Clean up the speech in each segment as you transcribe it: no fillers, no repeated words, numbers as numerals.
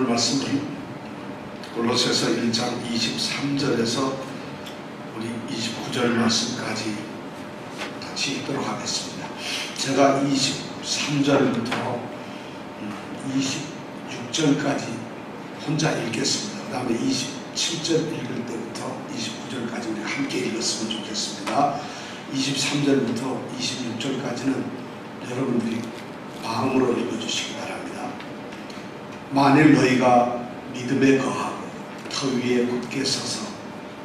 오늘 말씀은 골로새서 1장 23절에서 우리 29절 말씀까지 같이 읽도록 하겠습니다. 제가 23절부터 26절까지 혼자 읽겠습니다. 그 다음에 27절 읽을 때부터 29절까지 우리 함께 읽었으면 좋겠습니다. 23절부터 26절까지는 여러분들이 방음으로 읽어주시기 바랍니다. 만일 너희가 믿음에 거하고 터 위에 굳게 서서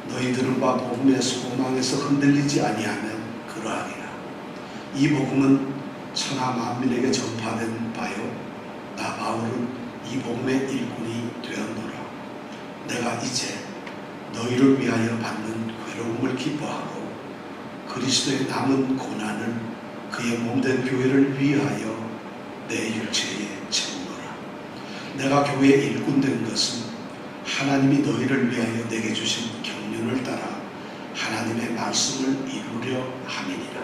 너희들은 바 복음의 소망에서 흔들리지 아니하면 그러하리라. 이 복음은 천하 만민에게 전파된 바요 나 바울은 이 복음의 일꾼이 되었노라. 내가 이제 너희를 위하여 받는 괴로움을 기뻐하고 그리스도의 남은 고난을 그의 몸된 교회를 위하여 내 육체에 채우노라. 내가 교회의 일꾼 된 것은 하나님이 너희를 위하여 내게 주신 경륜을 따라 하나님의 말씀을 이루려 함이니라.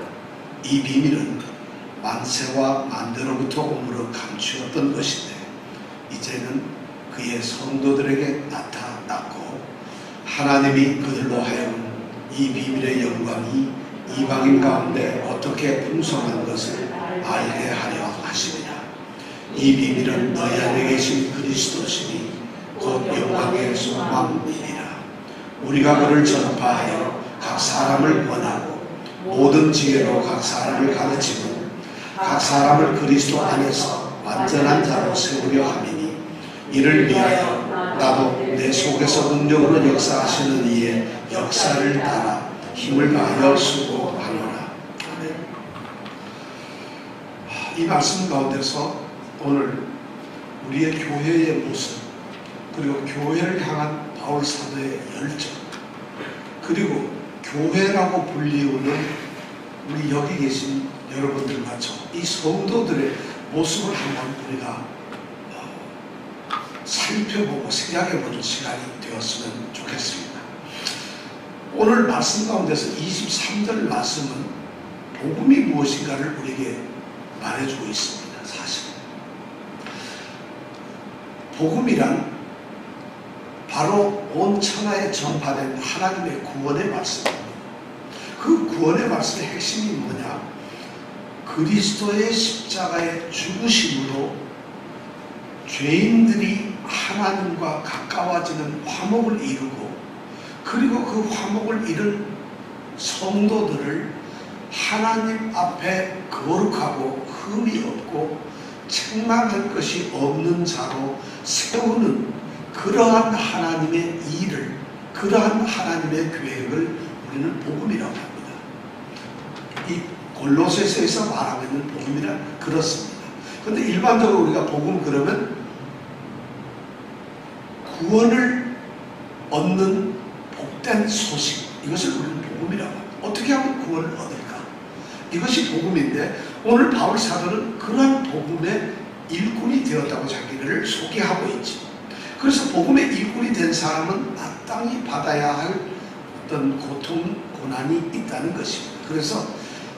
이 비밀은 만세와 만대로부터 오므로 감추었던 것인데 이제는 그의 성도들에게 나타났고 하나님이 그들로 하여금 이 비밀의 영광이 이방인 가운데 어떻게 풍성한 것을 알게 하려 하심이라. 이 비밀은 너희 안에 계신 그리스도시니 곧 영광의 소망이니라. 우리가 그를 전파하여 각 사람을 권하고 모든 지혜로 각 사람을 가르치고 각 사람을 그리스도 안에서 완전한 자로 세우려 함이니 이를 위하여 나도 내 속에서 능력으로 역사하시는 이의 역사를 따라 힘을 다하여 수고하노라. 아멘. 이 말씀 가운데서 오늘 우리의 교회의 모습 그리고 교회를 향한 바울 사도의 열정 그리고 교회라고 불리우는 우리 여기 계신 여러분들과 이 성도들의 모습을 한번 우리가 살펴보고 생각해보는 시간이 되었으면 좋겠습니다. 오늘 말씀 가운데서 23절 말씀은 복음이 무엇인가를 우리에게 말해주고 있습니다. 사실 복음이란 바로 온 천하에 전파된 하나님의 구원의 말씀입니다. 그 구원의 말씀의 핵심이 뭐냐? 그리스도의 십자가의 죽으심으로 죄인들이 하나님과 가까워지는 화목을 이루고 그리고 그 화목을 이룬 성도들을 하나님 앞에 거룩하고 흠이 없고 책망할 것이 없는 자로 세우는 그러한 하나님의 일을 그러한 하나님의 계획을 우리는 복음이라고 합니다. 이 골로새서에서 말하고 있는 복음이란 그렇습니다. 그런데 일반적으로 우리가 복음 그러면 구원을 얻는 복된 소식 이것을 우리는 복음이라고 합니다. 어떻게 하면 구원을 얻을까? 이것이 복음인데 오늘 바울 사도는 그러한 복음의 일꾼이 되었다고 자기를 소개하고 있지. 그래서 복음의 일꾼이 된 사람은 마땅히 받아야 할 어떤 고통, 고난이 있다는 것입니다. 그래서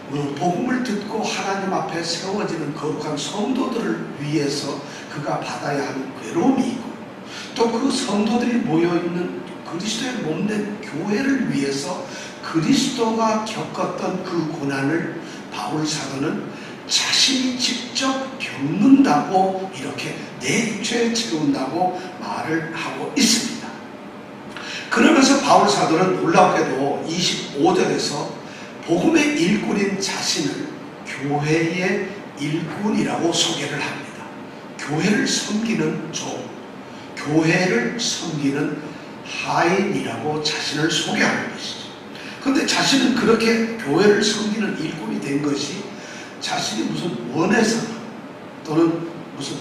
복음을 듣고 하나님 앞에 세워지는 거룩한 성도들을 위해서 그가 받아야 하는 괴로움이 있고 또 그 성도들이 모여있는 그리스도의 몸된 교회를 위해서 그리스도가 겪었던 그 고난을 바울 사도는 자신이 직접 겪는다고 이렇게 내 육체에 채운다고 말을 하고 있습니다. 그러면서 바울 사도는 놀랍게도 25절에서 복음의 일꾼인 자신을 교회의 일꾼이라고 소개를 합니다. 교회를 섬기는 종, 교회를 섬기는 하인이라고 자신을 소개하는 것이죠. 그런데 자신은 그렇게 교회를 섬기는 일꾼이 된 것이 자신이 무슨 원해서 또는 무슨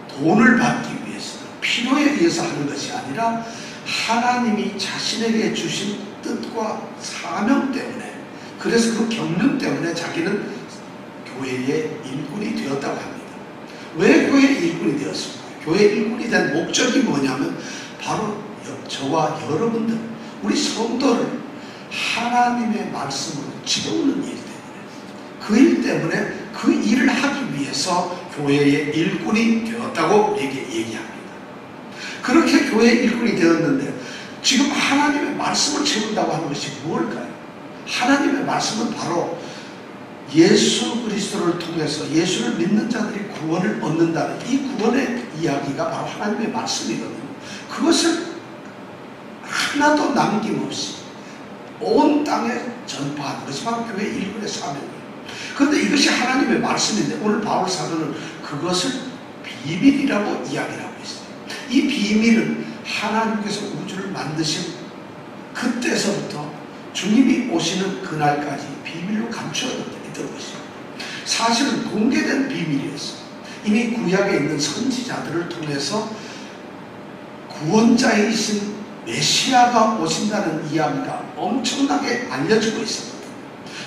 돈을 받기 위해서 필요에 의해서 하는 것이 아니라 하나님이 자신에게 주신 뜻과 사명 때문에 그래서 그 경륜 때문에 자기는 교회의 일꾼이 되었다고 합니다. 왜 교회의 일꾼이 되었습니까? 교회의 일꾼이 된 목적이 뭐냐면 바로 저와 여러분들 우리 성도를 하나님의 말씀으로 채우는 일 때문에 그 일 때문에 그 일을 하기 위해서 교회의 일꾼이 되었다고 우리에게 얘기합니다. 그렇게 교회 일꾼이 되었는데 지금 하나님의 말씀을 채운다고 하는 것이 무엇일까요? 하나님의 말씀은 바로 예수 그리스도를 통해서 예수를 믿는 자들이 구원을 얻는다는 이 구원의 이야기가 바로 하나님의 말씀이거든요. 그것을 하나도 남김없이 온 땅에 전파하는 것이 바로 교회 일꾼의 사명이에요. 그런데 이것이 하나님의 말씀인데 오늘 바울 사도는 그것을 비밀이라고 이야기를 하고 있어요. 이 비밀은 하나님께서 우주를 만드신 그때서부터 주님이 오시는 그날까지 비밀로 감추어졌던 것이죠. 사실은 공개된 비밀이었어요. 이미 구약에 있는 선지자들을 통해서 구원자이신 메시아가 오신다는 이야기가 엄청나게 알려지고 있었거든요.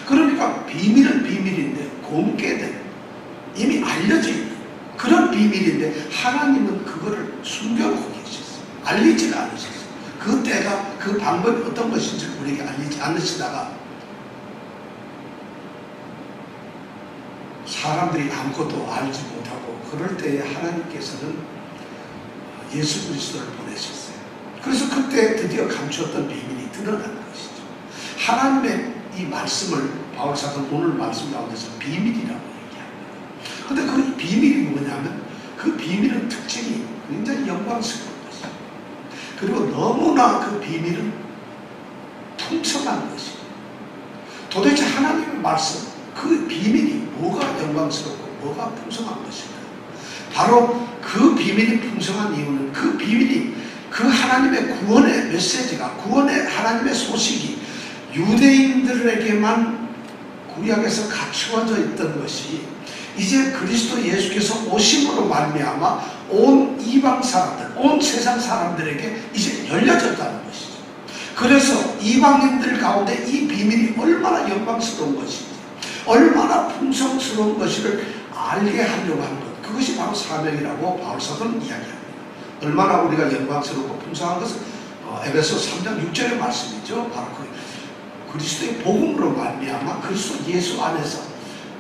그러니까 비밀은 비밀인데 공개된, 이미 알려져 있는 그런 비밀인데 하나님은 그거를 숨겨놓고 계셨어요. 알리지가 않으셨어요. 그 때가, 그 방법이 어떤 것인지 우리에게 알리지 않으시다가 사람들이 아무것도 알지 못하고 그럴 때에 하나님께서는 예수 그리스도를 보내셨어요. 그래서 그때 드디어 감추었던 비밀이 드러난 것이죠. 하나님의 이 말씀을 바울 사도는 오늘 말씀 가운데서 비밀이라고 얘기합니다. 그런데 그 비밀이 뭐냐면 그 비밀은 특징이 굉장히 영광스러운 것이죠. 그리고 너무나 그 비밀은 풍성한 것이죠. 도대체 하나님의 말씀, 그 비밀이 뭐가 영광스럽고 뭐가 풍성한 것일까? 바로 그 비밀이 풍성한 이유는 그 비밀이 그 하나님의 구원의 메시지가, 구원의 하나님의 소식이 유대인들에게만 구약에서 갖추어져 있던 것이 이제 그리스도 예수께서 오심으로 말미암아 온 이방 사람들, 온 세상 사람들에게 이제 열려졌다는 것이죠. 그래서 이방인들 가운데 이 비밀이 얼마나 영광스러운 것인지, 얼마나 풍성스러운 것을 알게 하려고 하는 것, 그것이 바로 사명이라고 바울 사도는 이야기합니다. 얼마나 우리가 영광스럽고 풍성한 것은 에베소 3장 6절의 말씀이죠. 바로 그 그리스도의 복음으로 말미암아 그리스도 예수 안에서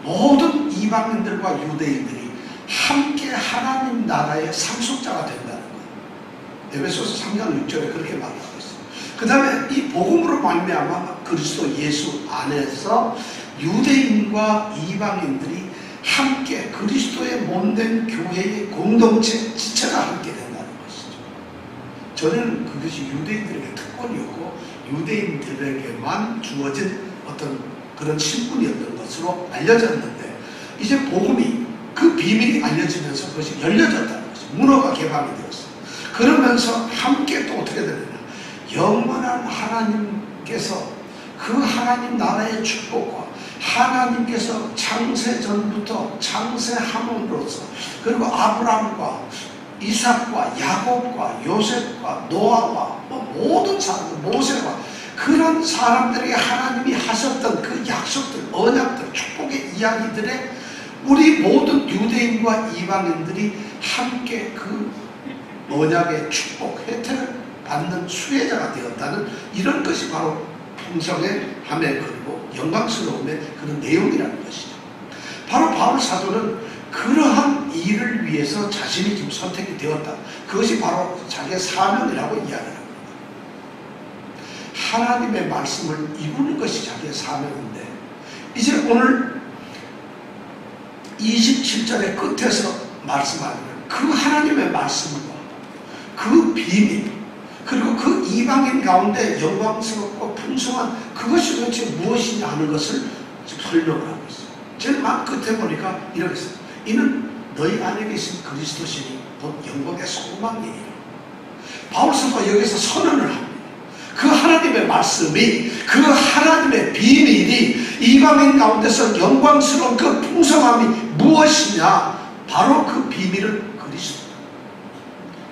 모든 이방인들과 유대인들이 함께 하나님 나라의 상속자가 된다는 거예요. 에베소서 3장 6절에 그렇게 말하고 있어요. 그 다음에 이 복음으로 말미암아 그리스도 예수 안에서 유대인과 이방인들이 함께 그리스도의 몸된 교회의 공동체 지체가 함께 된다는 것이죠. 저는 그것이 유대인들에게 특권이었고 유대인들에게만 주어진 어떤 그런 신분이었던 것으로 알려졌는데 이제 복음이 그 비밀이 알려지면서 그것이 열려졌다는 것이죠. 문화가 개방이 되었어요. 그러면서 함께 또 어떻게 되느냐, 영원한 하나님께서 그 하나님 나라의 축복과 하나님께서 창세 전부터 창세함으로써 그리고 아브라함과 이삭과 야곱과 요셉과 노아와 모든 사람들, 모세와 그런 사람들에게 하나님이 하셨던 그 약속들, 언약들, 축복의 이야기들에 우리 모든 유대인과 이방인들이 함께 그 언약의 축복, 혜택을 받는 수혜자가 되었다는 이런 것이 바로 풍성의 함에 그리고 영광스러움의 그런 내용이라는 것이죠. 바로 바울 사도는 그러한 일을 위해서 자신이 지금 선택이 되었다. 그것이 바로 자기의 사명이라고 이야기합니다. 하나님의 말씀을 이루는 것이 자기의 사명인데 이제 오늘 27절의 끝에서 말씀하는 그 하나님의 말씀과 그 비밀 그리고 그 이방인 가운데 영광스럽고 풍성한 그것이 도대체 무엇이냐 하는 것을 설명을 하고 있어요. 제일 막 끝에 보니까 이렇게 써요. 이는 너희 안에 계신 그리스도시니 곧 영광의 소망이니라. 바울 사도가 여기서 선언을 합니다. 그 하나님의 말씀이, 그 하나님의 비밀이 이방인 가운데서 영광스러운 그 풍성함이 무엇이냐, 바로 그 비밀은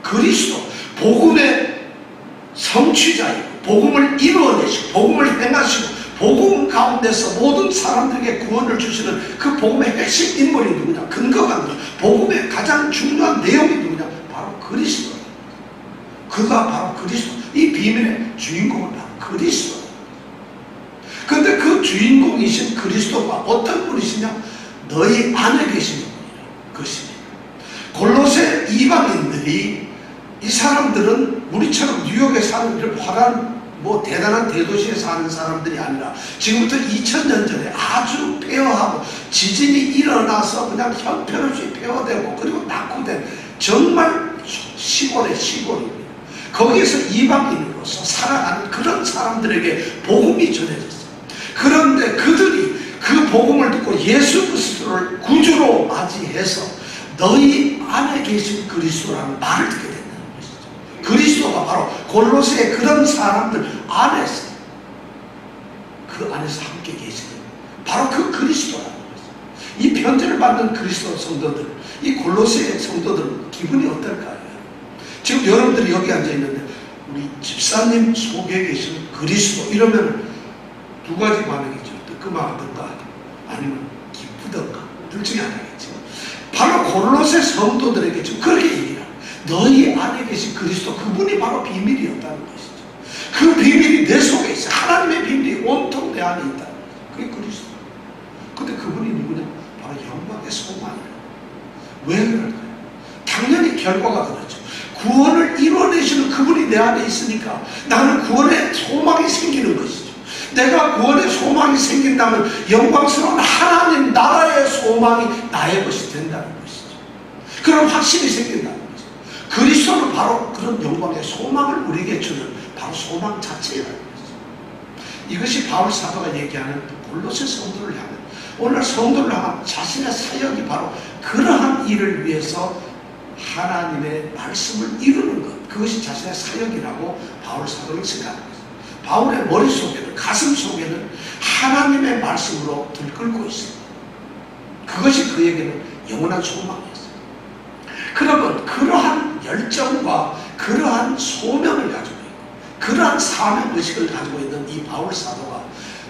그리스도 복음의 성취자이고 복음을 이루어내시고 복음을 행하시고 복음 가운데서 모든 사람들에게 구원을 주시는 그 복음의 핵심 인물이 누구냐, 근거가 누구냐, 복음의 가장 중요한 내용이 누구냐, 바로 그리스도예요. 그가 바로 그리스도, 이 비밀의 주인공은 바로 그리스도예요. 그런데 그 주인공이신 그리스도가 어떤 분이시냐, 너희 안에 계신 분이라. 그것입니다. 골로새 이방인들이 이 사람들은 우리처럼 뉴욕에 사는 이런 화려한 대단한 대도시에 사는 사람들이 아니라 지금부터 2000년 전에 아주 폐허하고 지진이 일어나서 그냥 형편없이 폐허되고 그리고 낙후된 정말 시골의 시골입니다. 거기에서 이방인으로서 살아가는 그런 사람들에게 복음이 전해졌어요. 그런데 그들이 그 복음을 듣고 예수 그리스도를 구주로 맞이해서 너희 안에 계신 그리스도라는 말을 듣게 된다는 것이죠. 그리스도가 바로 골로새의 그런 사람들 안에서 그 안에서 함께 계시는 바로 그 그리스도라는 것이죠. 이 편지를 받는 그리스도 성도들, 이 골로새의 성도들은 기분이 어떨까요? 지금 여러분들이 여기 앉아 있는데 우리 집사님 속에 계신 그리스도 이러면 두 가지 반응이죠. 뜨끔하던가 아니면 기쁘던가 둘 중에 하나겠죠. 바로 골로새 성도들에게 지금 그렇게 얘기해요. 너희 안에 계신 그리스도, 그분이 바로 비밀이었다는 것이죠. 그 비밀이 내 속에 있어. 하나님의 비밀이 온통 내 안에 있다는 거죠. 그게 그리스도. 근데 그분이 누구냐? 바로 영광의 소망이에요. 왜 그럴까요? 당연히 결과가 그렇죠. 구원을 이뤄내시는 그분이 내 안에 있으니까 나는 구원의 소망이 생기는 것이죠. 내가 구원의 소망이 생긴다면 영광스러운 하나님 나라의 소망이 나의 것이 된다는 것이죠. 그런 확신이 생긴다는 거죠. 그리스도는 바로 그런 영광의 소망을 우리에게 주는 바로 소망 자체라는 거죠. 이것이 바울 사도가 얘기하는 골로새 성도를 향한, 오늘 성도를 향한 자신의 사역이 바로 그러한 일을 위해서 하나님의 말씀을 이루는 것, 그것이 자신의 사역이라고 바울 사도는 생각합니다. 바울의 머릿속에는, 가슴 속에는 하나님의 말씀으로 들끓고 있습니다. 그것이 그에게는 영원한 소망이었어요. 그러면 그러한 열정과 그러한 소명을 가지고 있고 그러한 사명의식을 가지고 있는 이 바울 사도가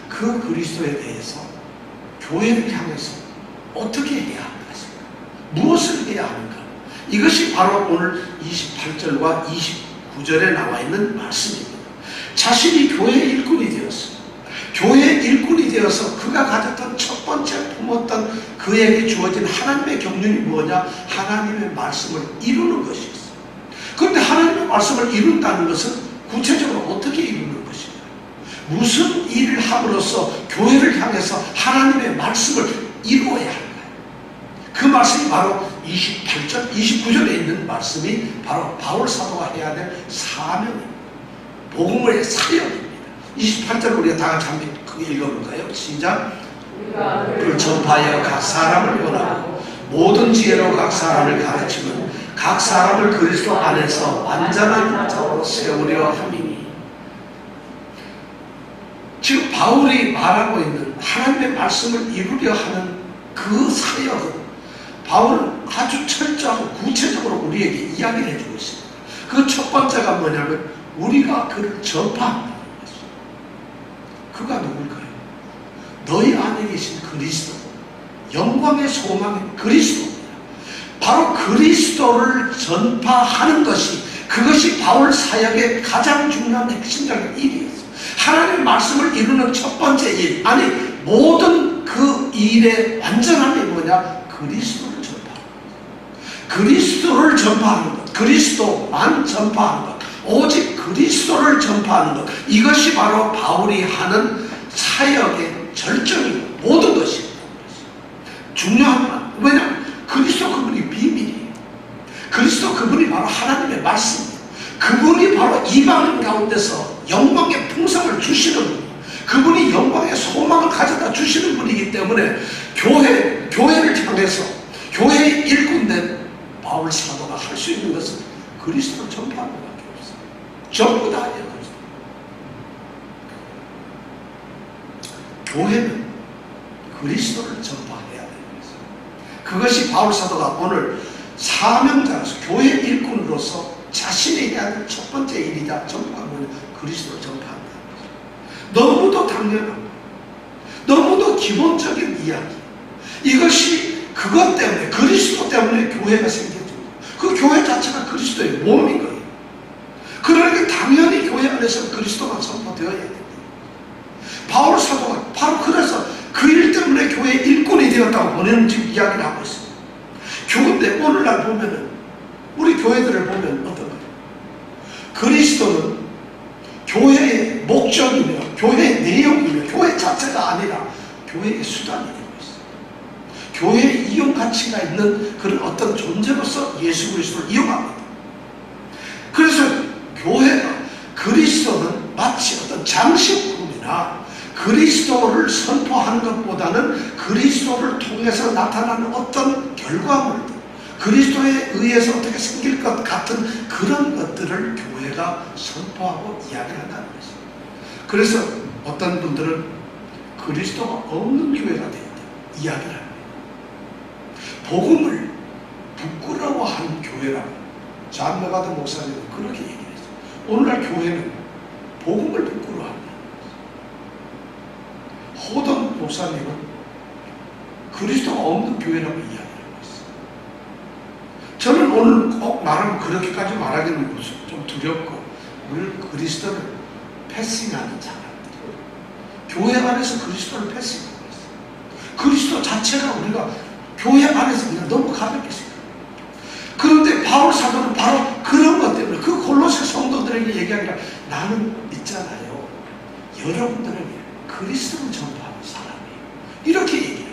그 그리스도에 대해서 교회를 향해서 어떻게 해야 하는 것인가, 무엇을 해야 하는가, 이것이 바로 오늘 28절과 29절에 나와 있는 말씀입니다. 자신이 교회의 일꾼이 되었습니다. 교회의 일꾼이 되어서 그가 가졌던 첫 번째 품었던 그에게 주어진 하나님의 경륜이 뭐냐? 하나님의 말씀을 이루는 것이었어요. 그런데 하나님의 말씀을 이룬다는 것은 구체적으로 어떻게 이루는 것인가? 무슨 일을 함으로써 교회를 향해서 하나님의 말씀을 이루어야 할까요? 그 말씀이 바로 28절, 29절에 있는 말씀이 바로 바울 사도가 해야 될 사명입니다. 복음의 사역입니다. 28절 우리가 다 같이 한번 읽어볼까요? 시작. 그 전파하여 각 사람을 권하고 모든 지혜로 각 사람을 가르치면 각 사람을 그리스도 안에서 완전한 자로 세우려 함이니. 지금 바울이 말하고 있는 하나님의 말씀을 이루려 하는 그 사역은 바울은 아주 철저하고 구체적으로 우리에게 이야기를 해주고 있습니다. 그 첫 번째가 뭐냐면 우리가 그를 전파한다는 것입니다. 그가 누굴까요? 너희 안에 계신 그리스도, 영광의 소망인 그리스도입니다. 바로 그리스도를 전파하는 것이, 그것이 바울 사역의 가장 중요한 핵심적인 일이었어요. 하나님의 말씀을 이루는 첫 번째 일, 아니 모든 그 일의 완전함이 뭐냐? 그리스도를 전파하는 것. 그리스도를 전파하는 것, 그리스도만 전파하는 것, 오직 그리스도를 전파하는 것, 이것이 바로 바울이 하는 사역의 절정이고 모든 것입니다. 중요한 건, 왜냐하면 그리스도 그분이 비밀이에요. 그리스도 그분이 바로 하나님의 말씀이에요. 그분이 바로 이방인 가운데서 영광의 풍성을 주시는 분이에요. 그분이 영광의 소망을 가져다 주시는 분이기 때문에 교회를 향해서 교회의 일꾼된 바울 사도가 할 수 있는 것은 그리스도를 전파하는 것밖에 없어요. 전부 다 아니에요. 교회는 그리스도를 전파해야 되는 것이죠. 그것이 바울 사도가 오늘 사명자로서 교회 일꾼으로서 자신이 해야 될 첫 번째 일이다. 전부가 뭐냐? 그리스도를 전파한다는 거죠. 너무도 당연하고 너무도 기본적인 이야기. 이것이 그것 때문에, 그리스도 때문에 교회가 생겼죠. 그 교회 자체가 그리스도의 몸인 거예요. 그러니까 당연히 교회 안에서 그리스도가 선포되어야 됩니다. 바울 사도가 바로 그래서 그 일 때문에 교회 일꾼이 되었다고 본인은 지금 이야기를 하고 있습니다. 그런데 오늘날 보면은, 우리 교회들을 보면 어떤가요? 그리스도는 교회의 목적이며 교회의 내용이며 교회 자체가 아니라 교회의 수단이 되고 있어요. 교회에 이용 가치가 있는 그런 어떤 존재로서 예수 그리스도를 이용합니다. 그래서 교회가 그리스도는 마치 어떤 장식품이나 그리스도를 선포하는 것보다는 그리스도를 통해서 나타나는 어떤 결과물들, 그리스도에 의해서 어떻게 생길 것 같은 그런 것들을 교회가 선포하고 이야기를 한다는 것이죠. 그래서 어떤 분들은 그리스도가 없는 교회가 되었다 이야기를 합니다. 복음을 부끄러워하는 교회라고 존 메가더 목사님은 그렇게 얘기했어요. 오늘날 교회는 복음을 부끄러워합니다. 호돈 목사님은 그리스도가 없는 교회라고 이야기하고 있어요. 저는 오늘 꼭 말하면 그렇게까지 말하기는 좀 두렵고, 우리는 그리스도를 패싱하는 사람들, 교회 안에서 그리스도를 패싱하고 있어요. 그리스도 자체가 우리가 교회 안에서 그냥 너무 가볍게 생각합니다. 그런데 바울 사도는 바로 그런 것 때문에 그 골로새 성도들에게 얘기하기를, 나는 있잖아요, 여러분들에게 그리스도를 전파하는 사람이에요, 이렇게 얘기해요.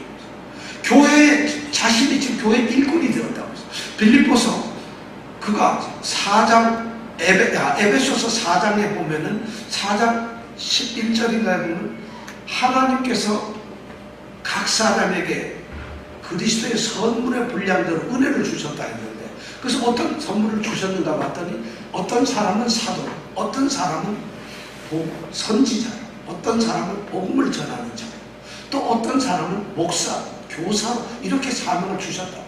교회에 자신이 지금 교회 일꾼이 되었다고 했어요. 빌립보서 그가 4장 에베소서 4장에 보면은 4장 11절인가에 보면 하나님께서 각 사람에게 그리스도의 선물의 분량대로 은혜를 주셨다 했는데, 그래서 어떤 선물을 주셨는가 봤더니 어떤 사람은 사도, 어떤 사람은 선지자, 어떤 사람은 복음을 전하는 자, 또 어떤 사람은 목사, 교사, 이렇게 사명을 주셨다.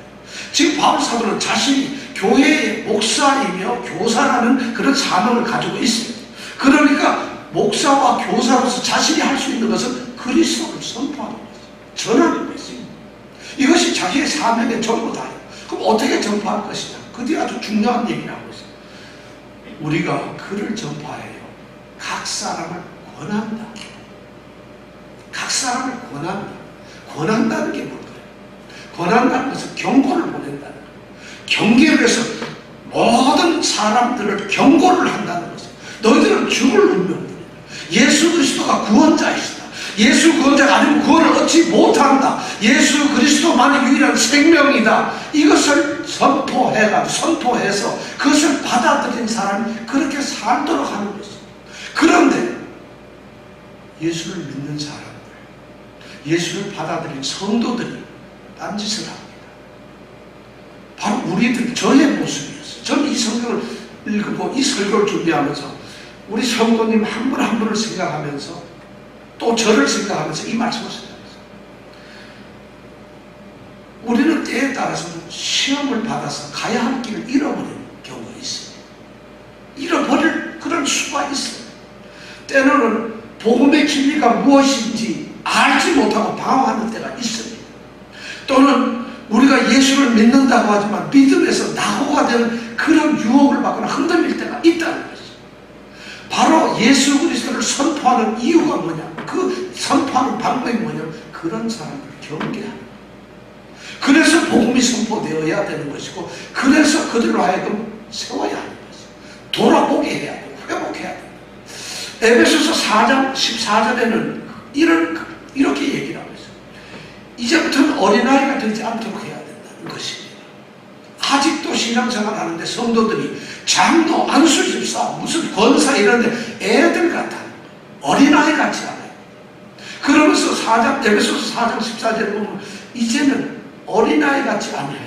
지금 바울 사도는 자신이 교회의 목사이며 교사라는 그런 사명을 가지고 있어요. 그러니까 목사와 교사로서 자신이 할 수 있는 것은 그리스도를 선포하는 거죠. 전하는 것이. 이것이 자기의 사명의 전부 다예요. 그럼 어떻게 전파할 것이냐? 그 뒤에 아주 중요한 얘기를 하고 있어요. 우리가 그를 전파해요. 각 사람을 권한다. 각 사람을 권한다. 권한다는 게 뭘까요? 권한다는 것은 경고를 보낸다는 거예요. 경계를 해서 모든 사람들을 경고를 한다는 것이에요. 너희들은 죽을 운명들이다. 예수 그리스도가 구원자이시다. 예수 구원자가 아니면 구원을 얻지 못한다. 예수 그리스도만이 유일한 생명이다. 이것을 선포해서 그것을 받아들인 사람이 그렇게 살도록 하는 것이죠. 그런데 예수를 믿는 사람들, 예수를 받아들인 성도들이 딴짓을 합니다. 바로 우리들, 저의 모습이었어요. 저는 이 성경을 읽고 이 설교를 준비하면서 우리 성도님 한 분 한 분을 생각하면서 또 저를 생각하면서 이 말씀을 생각했어요. 우리는 때에 따라서는 시험을 받아서 가야 할 길을 잃어버리는 경우가 있어요. 잃어버릴 그런 수가 있어요. 때로는 복음의 진리가 무엇인지 알지 못하고 방황하는 때가 있습니다. 또는 우리가 예수를 믿는다고 하지만 믿음에서 낙오가 되는 그런 유혹을 받거나 흔들릴 때가 있다는 것이죠. 바로 예수 그리스도를 선포하는 이유가 뭐냐, 그 선포하는 방법이 뭐냐, 그런 사람들을 경계하는 거예요. 그래서 복음이 선포되어야 되는 것이고, 그래서 그들로 하여금 세워야 하는 것이죠. 돌아보게 해야 돼요. 회복해야 돼요. 에베소서 4장 14절에는 이렇게 얘기를 하고 있어요. 이제부터는 어린아이가 되지 않도록 해야 된다는 것입니다. 아직도 신앙생활 하는데 성도들이 장로, 안수집사, 무슨 권사 이런데 애들 같아요. 어린아이 같지 않아요. 그러면서 에베소서 4장 14절에 보면 이제는 어린아이 같지 않아요.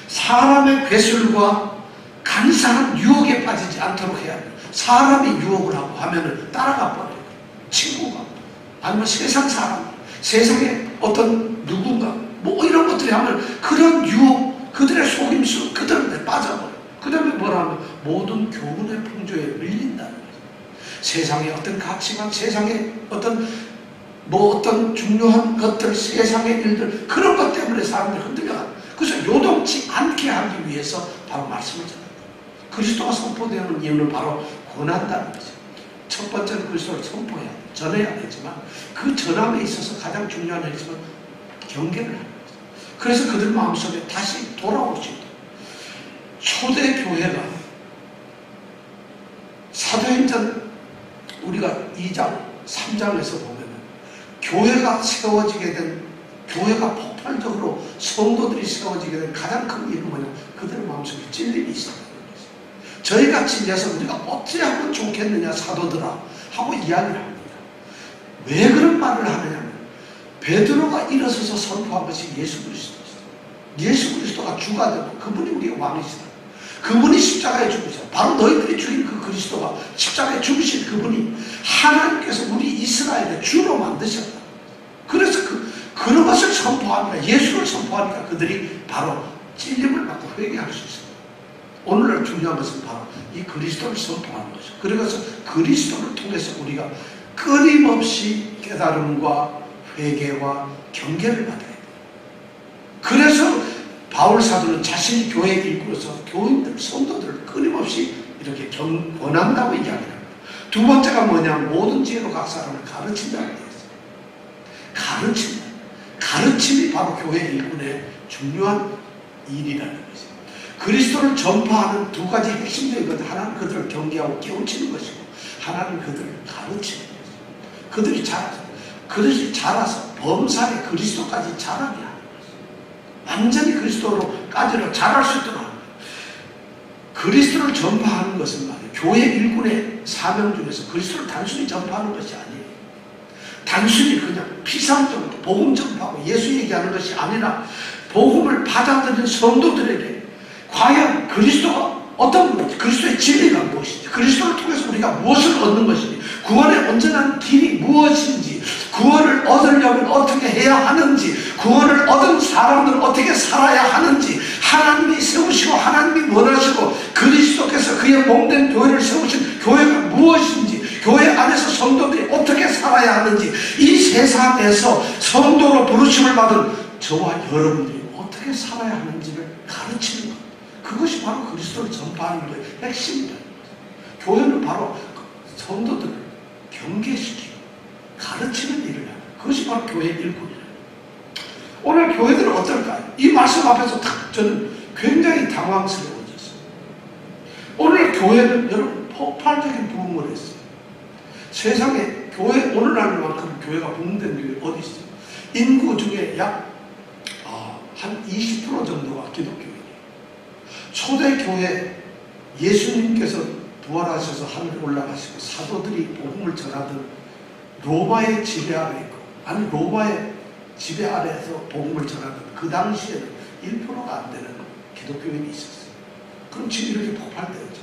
사람의 괴술과 간사한 유혹에 빠지지 않도록 해야 돼요. 사람이 유혹을 하고 하면은 따라가 버려요. 친구가, 아니면 세상 사람, 세상에 어떤 누군가, 뭐 이런 것들이 하면 그런 유혹, 그들의 속임수, 그들한테 빠져버려요. 그 다음에 뭐라 하면 모든 교훈의 풍조에 밀린다는 거예요. 세상의 어떤 가치관, 세상의 어떤 중요한 것들, 세상의 일들, 그런 것 때문에 사람들이 흔들려가요. 그래서 요동치 않게 하기 위해서 바로 말씀을 전합니다. 그리스도가 선포되는 이유는 바로 권한다는 거죠. 첫 번째는 그리스도를 선포해야 돼, 전해야 되지만 그 전함에 있어서 가장 중요한 것은 경계를 하는 거죠. 그래서 그들 마음속에 다시 돌아올 수 있도록 초대 교회가 사도행전 우리가 2장, 3장에서 보면 교회가 세워지게 된, 교회가 폭발적으로 성도들이 세워지게 된 가장 큰 이유는 뭐냐? 그들의 마음속에 찔림이 있었다는 거죠. 저희가 찔려서 우리가 어찌 하면 좋겠느냐 사도들아 하고 이야기를 합니다. 왜 그런 말을 하느냐면 베드로가 일어서서 선포한 것이 예수 그리스도입니다. 예수 그리스도가 주가 되고 그분이 우리의 왕이시다. 그분이 십자가에 죽으셨다. 바로 너희들이 죽인 그 그리스도가 십자가에 죽으신 그분이 하나님께서 우리 이스라엘의 주로 만드셨다. 그래서 그런 것을 선포하니까, 예수를 선포하니까 그들이 바로 찔림을 받고 회개할 수 있습니다. 오늘날 중요한 것은 바로 이 그리스도를 선포하는 거죠. 그래서 그리스도를 통해서 우리가 끊임없이 깨달음과 회개와 경계를 받아야 돼요. 그래서 바울 사도는 자신이 교회 일구로서 교인들, 성도들을 끊임없이 이렇게 권한다고 이야기합니다. 두 번째가 뭐냐? 모든 지혜로 각 사람을 가르친다는 게 있어요. 가르친다. 가르침이 바로 교회 일꾼의 중요한 일이라는 것이죠. 그리스도를 전파하는 두 가지 핵심적인 것, 하나는 그들을 경계하고 깨우치는 것이고, 하나는 그들을 가르치는 것이죠. 그들이 자라서 범사에 그리스도까지 자라게 하는 것이죠. 완전히 그리스도로까지로 자랄 수 있도록 하는 거예요. 그리스도를 전파하는 것은 말이에요, 교회 일꾼의 사명 중에서 그리스도를 단순히 전파하는 것이 아니에요. 단순히 그냥 피상적으로 복음 전파하고 예수 얘기하는 것이 아니라 복음을 받아들인 성도들에게 과연 그리스도가 어떤 분인지, 그리스도의 진리가 무엇인지, 그리스도를 통해서 우리가 무엇을 얻는 것인지, 구원의 온전한 길이 무엇인지, 구원을 얻으려면 어떻게 해야 하는지, 구원을 얻은 사람들은 어떻게 살아야 하는지, 하나님이 세우시고 하나님이 원하시고 그리스도께서 그의 몸된 교회를 세우신 교회가 무엇인지, 교회 안에서 성도들이 어떻게 살아야 하는지, 이 세상에서 성도로 부르심을 받은 저와 여러분들이 어떻게 살아야 하는지를 가르치는 것, 그것이 바로 그리스도를 전파하는 것의 핵심이다. 교회는 바로 성도들을 경계시키고 가르치는 일을 하는, 그것이 바로 교회의 일꾼이에요. 오늘 교회들은 어떨까요? 이 말씀 앞에서 딱 저는 굉장히 당황스러워졌어요. 오늘 교회는 여러분 폭발적인 부흥을 했어요. 세상에 교회, 오늘날만큼 교회가 부흥된 교회 어디 있어요? 인구 중에 약 한 20% 정도가 기독교인이에요. 초대교회, 예수님께서 부활하셔서 하늘에 올라가시고 사도들이 복음을 전하던 로마의 지배 아래 있고, 아니 로마의 지배 아래에서 복음을 전하던 그 당시에는 1%가 안 되는 기독교인이 있었어요. 그럼 지금 이렇게 폭발되었죠.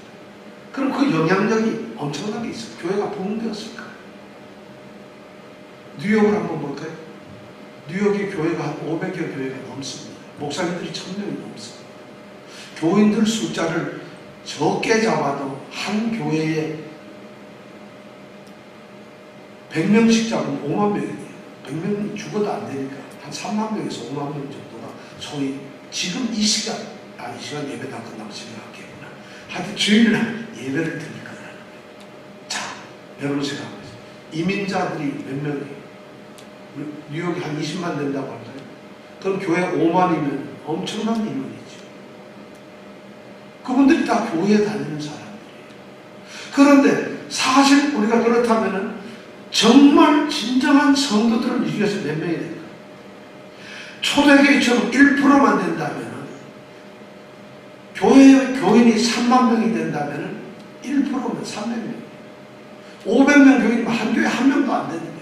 그럼 그 영향력이 엄청나게 있어요. 교회가 부흥되었을까? 뉴욕을 한번 볼까요? 뉴욕의 교회가 한 500여 교회가 넘습니다. 목사님들이 1000명이 넘습니다. 교인들 숫자를 적게 잡아도 한 교회에 100명씩 잡으면 5만 명이에요. 100명이 죽어도 안 되니까 한 3만 명에서 5만 명 정도가 소위 지금 이 시간, 이 시간 예배 다 끝나고 집에 갔겠구나. 하여튼 주일날 예배를 드릴 거라는 거예요. 자, 여러분 생각해보세요. 이민자들이 몇 명이에요? 뉴욕이 한 20만 된다고 할까요? 그럼 교회 5만이면 엄청난 인원이죠. 그분들이 다 교회에 다니는 사람들이에요. 그런데 사실 우리가 그렇다면은 정말 진정한 성도들을 위해서 몇 명이 될까? 초대교회처럼 1%만 된다면은, 교인이 3만 명이 된다면은 1%면 300명. 500명 교인이면 한 교회 한 명도 안 되는 거예요.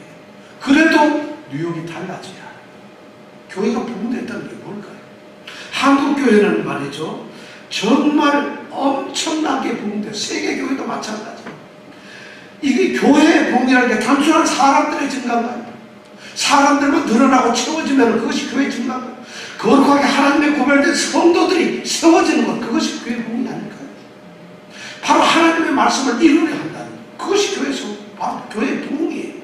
그래도 뉴욕이 달라져야 해요. 교회가 부흥됐다는 게 뭘까요? 한국 교회는 말이죠, 정말 엄청나게 부흥돼요. 세계 교회도 마찬가지예요. 이게 교회의 부흥이라는 게 단순한 사람들의 증가인가요? 사람들만 늘어나고 채워지면 그것이 교회의 증가인가요? 거룩하게 하나님의 구별된 성도들이 세워지는 것, 그것이 교회의 부흥이 아닐까요? 바로 하나님의 말씀을 이루려 한다는 것, 그것이 바로 교회의 부흥이에요.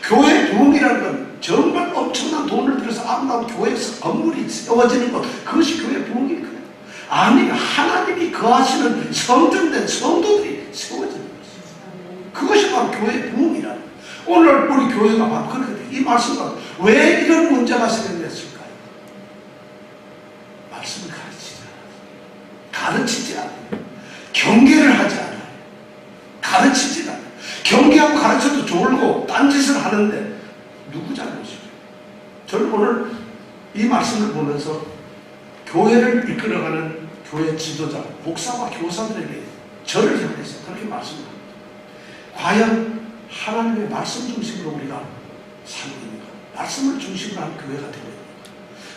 교회의 부흥이라는 건 정말 엄청난 돈을 들여서 아름다운 교회에서 건물이 세워지는 것, 그것이 교회의 부흥일 거예요. 아니, 하나님이 거하시는 성전된 성도들이 세워지는 것이죠. 그것이 바로 교회의 부흥이라는 거예요. 오늘 우리 교회가 바로 그렇게 돼요. 이 말씀과 왜 이런 문제가 생겼을까요? 말씀을 가르치지 않아요. 경계를 하지 않아요. 가르치지 않아요. 경계하고 가르쳐도 졸고 딴짓을 하는데 누구 잘못이죠? 저는 오늘 이 말씀을 보면서 교회를 이끌어가는 교회 지도자, 목사와 교사들에게 저를 향해서 그렇게 말씀합니다. 과연 하나님의 말씀 중심으로 우리가 사는가? 말씀을 중심으로 한 교회가 되고 있는가?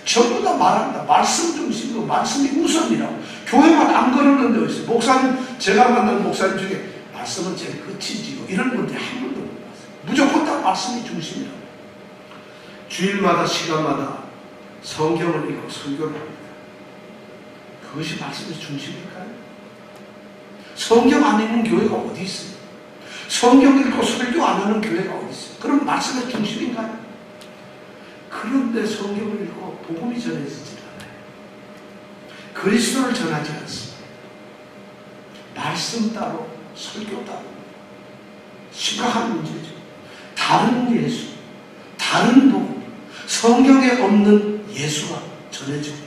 전부 다 말한다. 말씀 중심으로, 말씀이 우선이라고. 교회만 안 그러는 데 있어요. 목사님, 제가 만난 목사님 중에 말씀은 제일 끝이지요. 이런 분들이 한 분도 못 봤어요. 무조건 다 말씀이 중심이라고. 주일마다 시간마다 성경을 읽고 설교를 합니다. 그것이 말씀의 중심일까요? 성경 안 읽는 교회가 어디 있어요? 성경 읽고 설교 안 하는 교회가 어디 있어요? 그럼 말씀의 중심인가요? 그런데 성경을 읽고 복음이 전해지지 않아요. 그리스도를 전하지 않습니다. 말씀 따로 설교 따로. 심각한 문제죠. 다른 예수, 다른 복음, 성경에 없는 예수가 전해지고 있어요.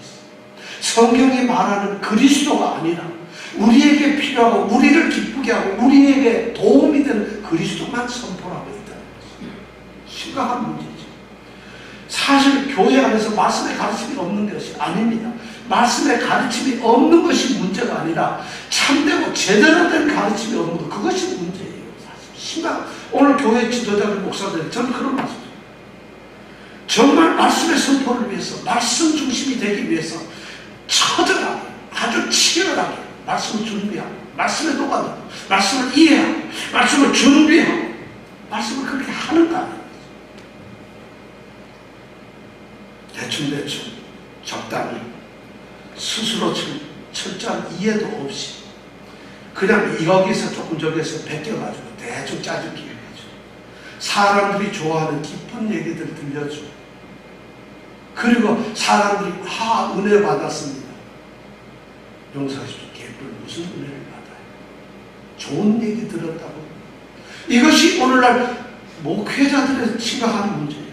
성경이 말하는 그리스도가 아니라 우리에게 필요하고 우리를 기쁘게 하고 우리에게 도움이 되는 그리스도만 선포하고 있다는 것입니다. 심각한 문제죠. 사실 교회 안에서 말씀의 가르침이 없는 것이 아닙니다. 말씀의 가르침이 없는 것이 문제가 아니라 참되고 제대로 된 가르침이 없는 것, 그것이 문제예요. 사실 심각. 오늘 교회 지도자들, 목사들, 저는 그런 말씀입니다. 정말 말씀의 선포를 위해서, 말씀 중심이 되기 위해서 처절하게, 아주 치열하게 말씀을 준비하고, 말씀에 녹아들고, 말씀을 이해하고, 말씀을 준비하고, 말씀을 그렇게 하는가 아니에요. 대충 적당히 스스로 철저한 이해도 없이 그냥 여기서 조금 저기서 베껴가지고 대충 짜증기 해가지고 사람들이 좋아하는 기쁜 얘기들 들려주고, 그리고 사람들이 은혜 받았습니다. 용서하십시오. 개뿔 무슨 은혜를 받아요? 좋은 얘기 들었다고. 이것이 오늘날 목회자들의 심각한 문제예요.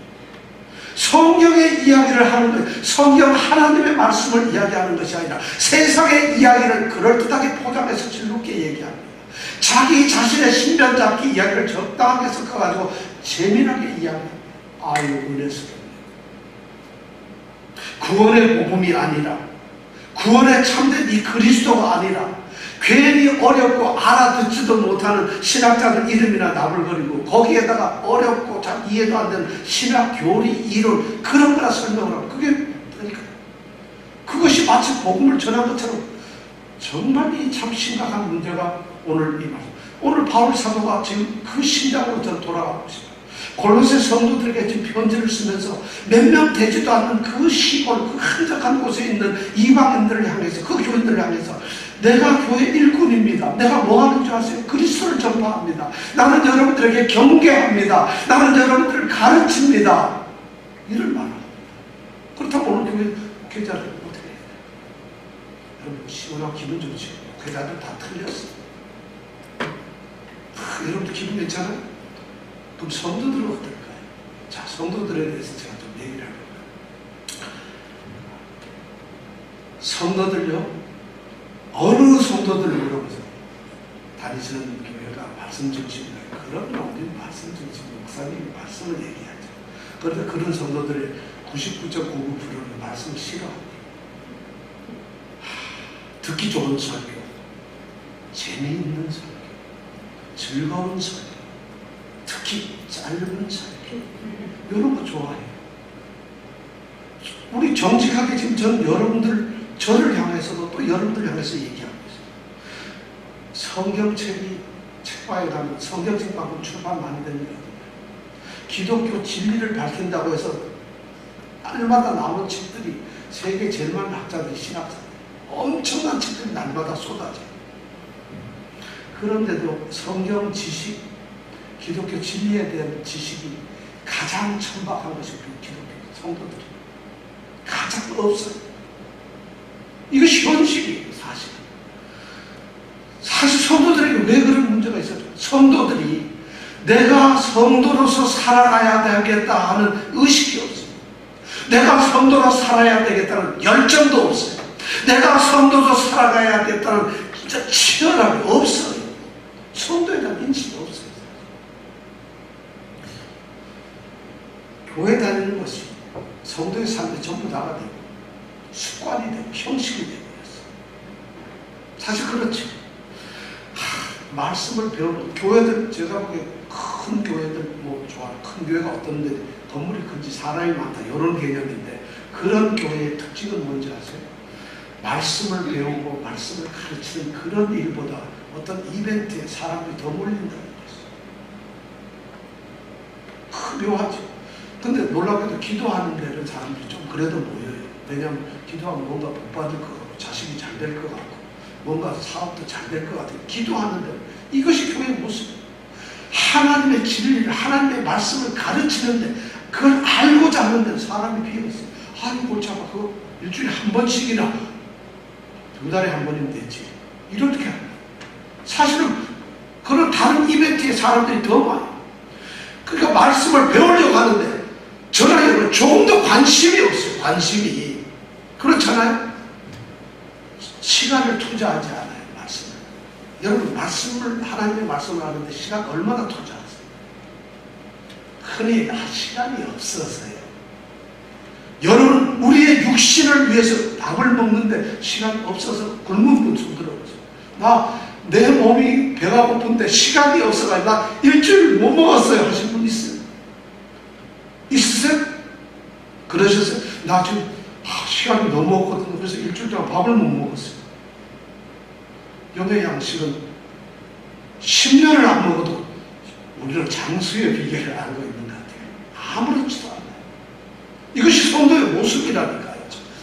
성경의 이야기를 하는 것, 성경 하나님의 말씀을 이야기하는 것이 아니라 세상의 이야기를 그럴듯하게 포장해서 즐겁게 얘기합니다. 자기 자신의 신변 잡기 이야기를 적당하게 섞어가지고 재미나게 이야기합니다. 아유, 은혜스럽네. 구원의 복음이 아니라, 구원의 참된 이 그리스도가 아니라 괜히 어렵고 알아듣지도 못하는 신학자들 이름이나 나불거리고 거기에다가 어렵고 잘 이해도 안 되는 신학 교리 이론 그런 거나 설명을 하고, 그게 그러니까 그것이 마치 복음을 전한 것처럼 정말 이 참 심각한 문제가 오늘 이 말씀. 오늘 바울 사도가 지금 그 심장으로 저는 돌아가고 싶어요. 골로새 성도들에게 지금 편지를 쓰면서 몇 명 되지도 않는 그 시골, 그 한적한 곳에 있는 이방인들을 향해서, 그 교인들을 향해서 내가 교회 일꾼입니다. 내가 뭐 하는 줄 아세요? 그리스도를 전파합니다. 나는 여러분들에게 경계합니다. 나는 여러분들을 가르칩니다. 이런 말을 합니다. 그렇다고 오늘 교회 목회자들 어떻게 해요? 여러분 시원하고 기분 좋지? 목회자들 다 틀렸어. 여러분들 기분 괜찮아요? 그럼 성도들은 어떨까요? 자, 성도들에 대해서 제가 좀 얘기를 해볼까요? 성도들요, 어느 성도들을 물어보세요. 다니시는 교회가 말씀 중심이다. 그러면 우리는 말씀 중심, 목사님이 말씀을 얘기하죠. 그런데 그런 성도들의 99.99%는 말씀을 싫어합니다. 듣기 좋은 설교, 재미있는 설교, 즐거운 설교, 특히 짧은 설교, 이런 거 좋아해요. 우리 정직하게 지금 저는 저를 향해서도 또 여러분들 향해서 얘기하고 있어요. 성경책이 책방에 가면 성경책방은 출판 많이 됩니다. 기독교 진리를 밝힌다고 해서 날마다 나오는 책들이 세계 제일 많은 학자들이 신학자들, 엄청난 책들이 날마다 쏟아져요. 그런데도 성경 지식, 기독교 진리에 대한 지식이 가장 천박한 것이 우리 기독교 성도들이 가장 없어요. 이것이 현실이에요. 사실 성도들에게 왜 그런 문제가 있어요? 성도들이 내가 성도로서 살아가야 되겠다 하는 의식이 없어요. 내가 성도로 살아야 되겠다는 열정도 없어요. 내가 성도로 살아가야 되겠다는 진짜 치열함이 없어요. 성도에 대한 인식이 없어요. 교회 다니는 것이 성도의 삶에 전부 다가 되고 습관이 되고 형식이 되고 있어요. 사실 그렇죠. 말씀을 배우는 교회들, 제가 보기에 큰 교회들 뭐 좋아, 큰 교회가 어떤데 건물이 큰지 사람이 많다 이런 개념인데, 그런 교회의 특징은 뭔지 아세요? 말씀을 배우고 말씀을 가르치는 그런 일보다 어떤 이벤트에 사람들이 더 몰린다는 것이죠. 묘하죠. 근데 놀랍게도 기도하는 데는 사람들이 좀 그래도 모여요. 왜냐하면 기도하면 뭔가 복 받을 것 같고 자식이 잘 될 것 같고 뭔가 사업도 잘 될 것 같아요. 기도하는 데 이것이 교회의 모습이에요. 하나님의 진리를, 하나님의 말씀을 가르치는데 그걸 알고자 하는데 사람이 비었어요. 아니 골치 아파, 그거 일주일에 한 번씩이나 2달에 한 번이면 되지, 이렇게 합니다. 사실은 그런 다른 이벤트에 사람들이 더 많아요. 그러니까 말씀을 배우려고 하는데 저나 여러분 조금 더 관심이 없어요. 관심이. 그렇잖아요. 시간을 투자하지 않아요. 말씀을. 여러분 말씀을, 하나님의 말씀을 하는데 시간 얼마나 투자하세요? 흔히 시간이 없어서요. 여러분 우리의 육신을 위해서 밥을 먹는데 시간이 없어서 굶은 분 손 들어보세요. 내 몸이 배가 고픈데 시간이 없어가지고 나 일주일 못 먹었어요 하신 분 있어요? 있으세요? 그러셨어요? 나 지금 시간이 너무 없거든요. 그래서 일주일 동안 밥을 못 먹었어요. 영의 양식은 10년을 안 먹어도 우리는 장수의 비결을 알고 있는 것 같아요. 아무렇지도 않아요. 이것이 성도의 모습이라니까요.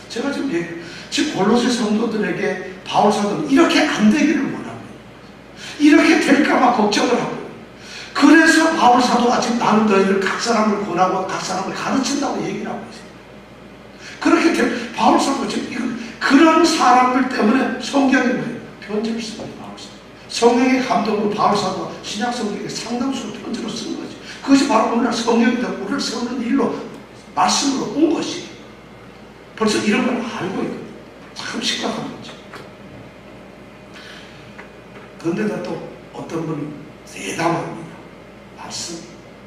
제가 지금 골로새 성도들에게 바울 사도는 이렇게 안 되기를 원합니다. 이렇게 될까봐 걱정을 하고, 그래서 바울 사도가 지금 나는 너희들 각 사람을 권하고 각 사람을 가르친다고 얘기를 하고 있어요. 그렇게 바울 사도가 지금 그런 사람들 때문에 성경에 뭐예요? 편지를 씁니다. 바울 사도. 성령의 감동으로 바울 사도가 신약 성경에 상당수를 편지로 쓰는 거죠. 그것이 바로 오늘날 성령이 우리를 세우는 일로 말씀으로 온 것이에요. 벌써 이런 걸 알고 있거든요. 참 심각한 거죠. 그런데다 또 어떤 분이 대담합니다. 말씀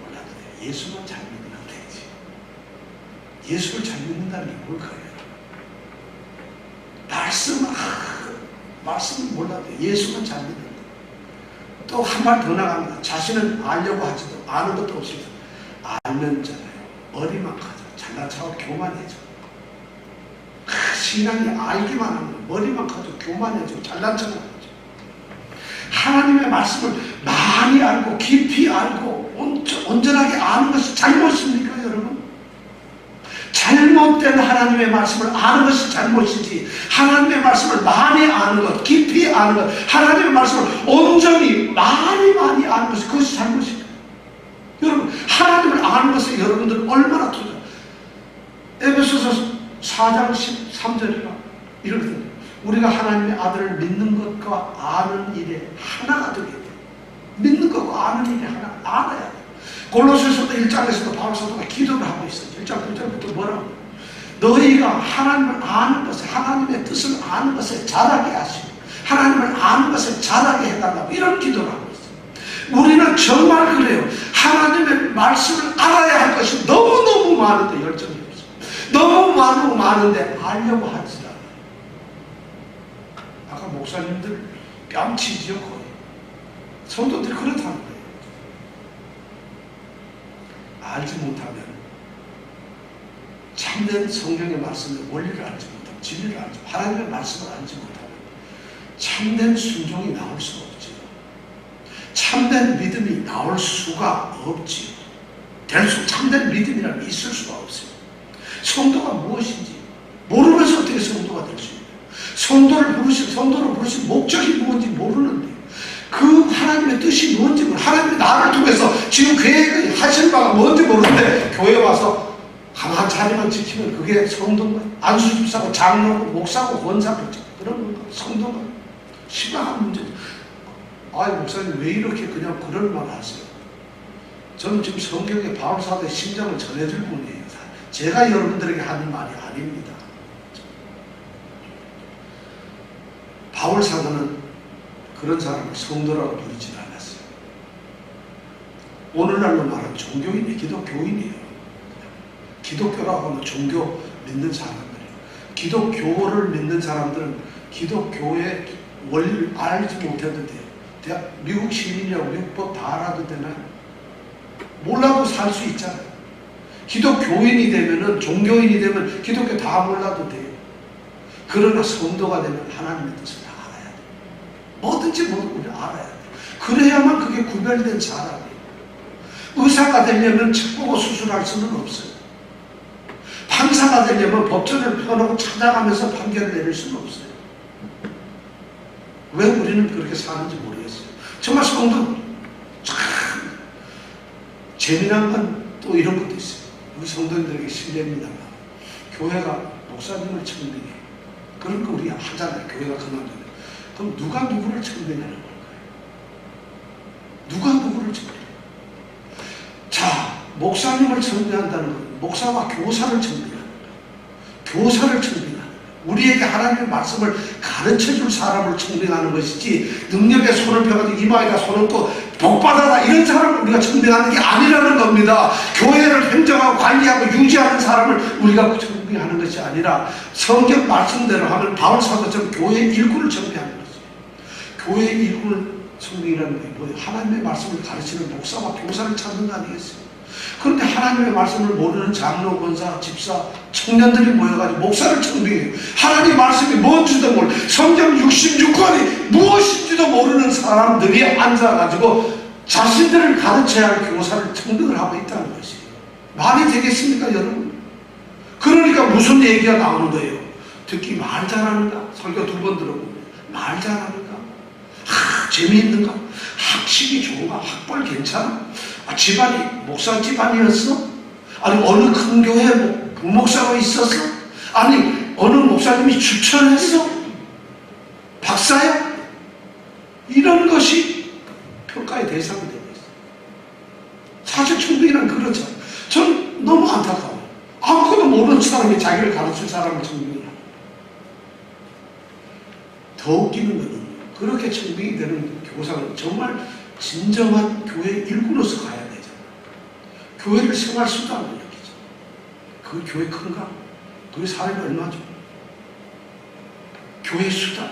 몰라도 돼요. 예수만 잘 믿으면 되지. 예수를 잘 믿는다는 게 뭘까요? 말씀은 몰라도 돼요. 예수만 잘 믿는다. 또 한 발 더 나갑니다. 자신은 알려고 하지도 아는 것도 없이 알면 잖아요. 머리만 커져. 잘난 척하고 교만해져. 신앙이 알기만 하면 머리만 커져 교만해지고 잘난 척하고 하죠. 하나님의 말씀을 많이 알고 깊이 알고 온전하게 아는 것이 잘못입니까 여러분? 잘못된 하나님의 말씀을 아는 것이 잘못이지, 하나님의 말씀을 많이 아는 것, 깊이 아는 것, 하나님의 말씀을 온전히 많이 아는 것이, 그것이 잘못입니다. 여러분 하나님을 아는 것에 여러분들 얼마나 투자. 에베소서 4장 13절이가 이렇거든요. 우리가 하나님의 아들을 믿는 것과 아는 일에 하나가 되게 돼요. 믿는 것과 아는 일에 하나, 알아야 돼요. 골로새서도 1장에서도 바울 사도가 기도를 하고 있어요. 1장 9절부터 뭐라고? 너희가 하나님을 아는 것에, 하나님의 뜻을 아는 것에 자라게 하시고 하나님을 아는 것에 자라게 해달라고 이런 기도를 하고 있어요. 우리는 정말 그래요. 하나님의 말씀을 알아야 할 것이 너무너무 많은데 열정이 없어요. 너무 많은데 알려고 하지 않아요. 아까 목사님들 뺨치지요 거의. 성도들이 그렇다는 거예요. 알지 못하면 참된 성경의 말씀의 원리를 알지 못하면, 진리를 알지 못하면, 하나님의 말씀을 알지 못하면 참된 순종이 나올 수가 없지요. 참된 믿음이 나올 수가 없지요. 참된 믿음이라는 게 있을 수가 없어요. 성도가 무엇인지 모르면서 어떻게 성도가 될 수 있나요? 성도를 부르신 목적이 무엇인지 모르는데, 그 하나님의 뜻이 뭔지 모르고, 하나님이 나를 통해서 지금 계획하실 바가 뭔지 모르는데 교회 와서 가만 자리만 지키면 그게 성도인가? 안수집사고 장로고 목사고 권사고 그런 건가? 성도가 심각한 문제죠. 아이 목사님 왜 이렇게 그냥 그런 말 하세요? 저는 지금 성경의 바울 사도의 심정을 전해줄 뿐이에요. 제가 여러분들에게 하는 말이 아닙니다. 바울 사도는 그런 사람을 성도라고 부르지 않았어요. 오늘날로 말하면 종교인이 기독교인이에요. 기독교라고 하면 종교 믿는 사람들이에요. 기독교를 믿는 사람들은 기독교의 원리를 알지 못해도 돼요. 미국 시민이라고 미국법 다 알아도 되나요? 몰라도 살 수 있잖아요. 기독교인이 되면은, 종교인이 되면 기독교 다 몰라도 돼요. 그러나 성도가 되면 하나님의 뜻을 다 알아야 돼요. 뭐든지 우리 알아야 돼요. 그래야만 그게 구별된 사람이에요. 의사가 되려면 책 보고 수술할 수는 없어요. 판사가 되려면 법정을 펴놓고 찾아가면서 판결을 내릴 수는 없어요. 왜 우리는 그렇게 사는지 모르겠어요. 정말 성도 참 재미난 건 또 이런 것도 있어요. 우리 성도님들에게 실례입니다만 교회가 목사님을 청빙해. 그런 거 우리 하잖아요. 교회가 그만두면. 그럼 누가 누구를 청빙하는 걸까요? 누가 누구를 청빙해요? 자, 목사님을 청빙한다는 건 목사와 교사를 청빙하는 거예요. 교사를 청빙하는 거예요. 우리에게 하나님의 말씀을 가르쳐줄 사람을 청빙하는 것이지, 능력에 손을 펴가지고 이마에다 손을 얹고 복받아라 이런 사람을 우리가 청빙하는 게 아니라는 겁니다. 교회를 행정하고 관리하고 유지하는 사람을 우리가 청빙하는 것이 아니라, 성경 말씀대로 하면 바울 사도처럼 교회 일꾼을 청빙하는 거죠. 교회 일꾼을 청빙이라는 게 뭐예요? 하나님의 말씀을 가르치는 목사와 교사를 찾는 거 아니겠어요? 그런데 하나님의 말씀을 모르는 장로, 권사, 집사, 청년들이 모여가지고 목사를 청빙해요. 하나님의 말씀이 뭔지도 모르고 성경 66권이 무엇인지도 모르는 사람들이 앉아가지고 자신들을 가르쳐야 할 교사를 청빙을 하고 있다는 것이에요. 말이 되겠습니까, 여러분? 그러니까 무슨 얘기가 나오는 거예요? 특히 말 잘하는가? 설교 2번 들어보면 말 잘하는가? 재미있는가? 학식이 좋은가? 학벌 괜찮아? 집안이 목사 집안이었어? 아니 어느 큰 교회 부목사가 있었어? 아니 어느 목사님이 추천했어? 박사야? 이런 것이 평가의 대상이 되고 있어요. 사실 청빙이란 그렇죠. 전 너무 안타까워요. 아무것도 모르는 사람이 자기를 가르칠 사람을 청빙을 하고. 더 웃기는 것은 그렇게 청빙이 되는 교사는 정말 진정한 교회 일꾼으로서 가야 되잖아요. 교회를 생활 수단으로 여기죠. 그 교회 큰가? 그 사람이 얼마죠? 교회 수단,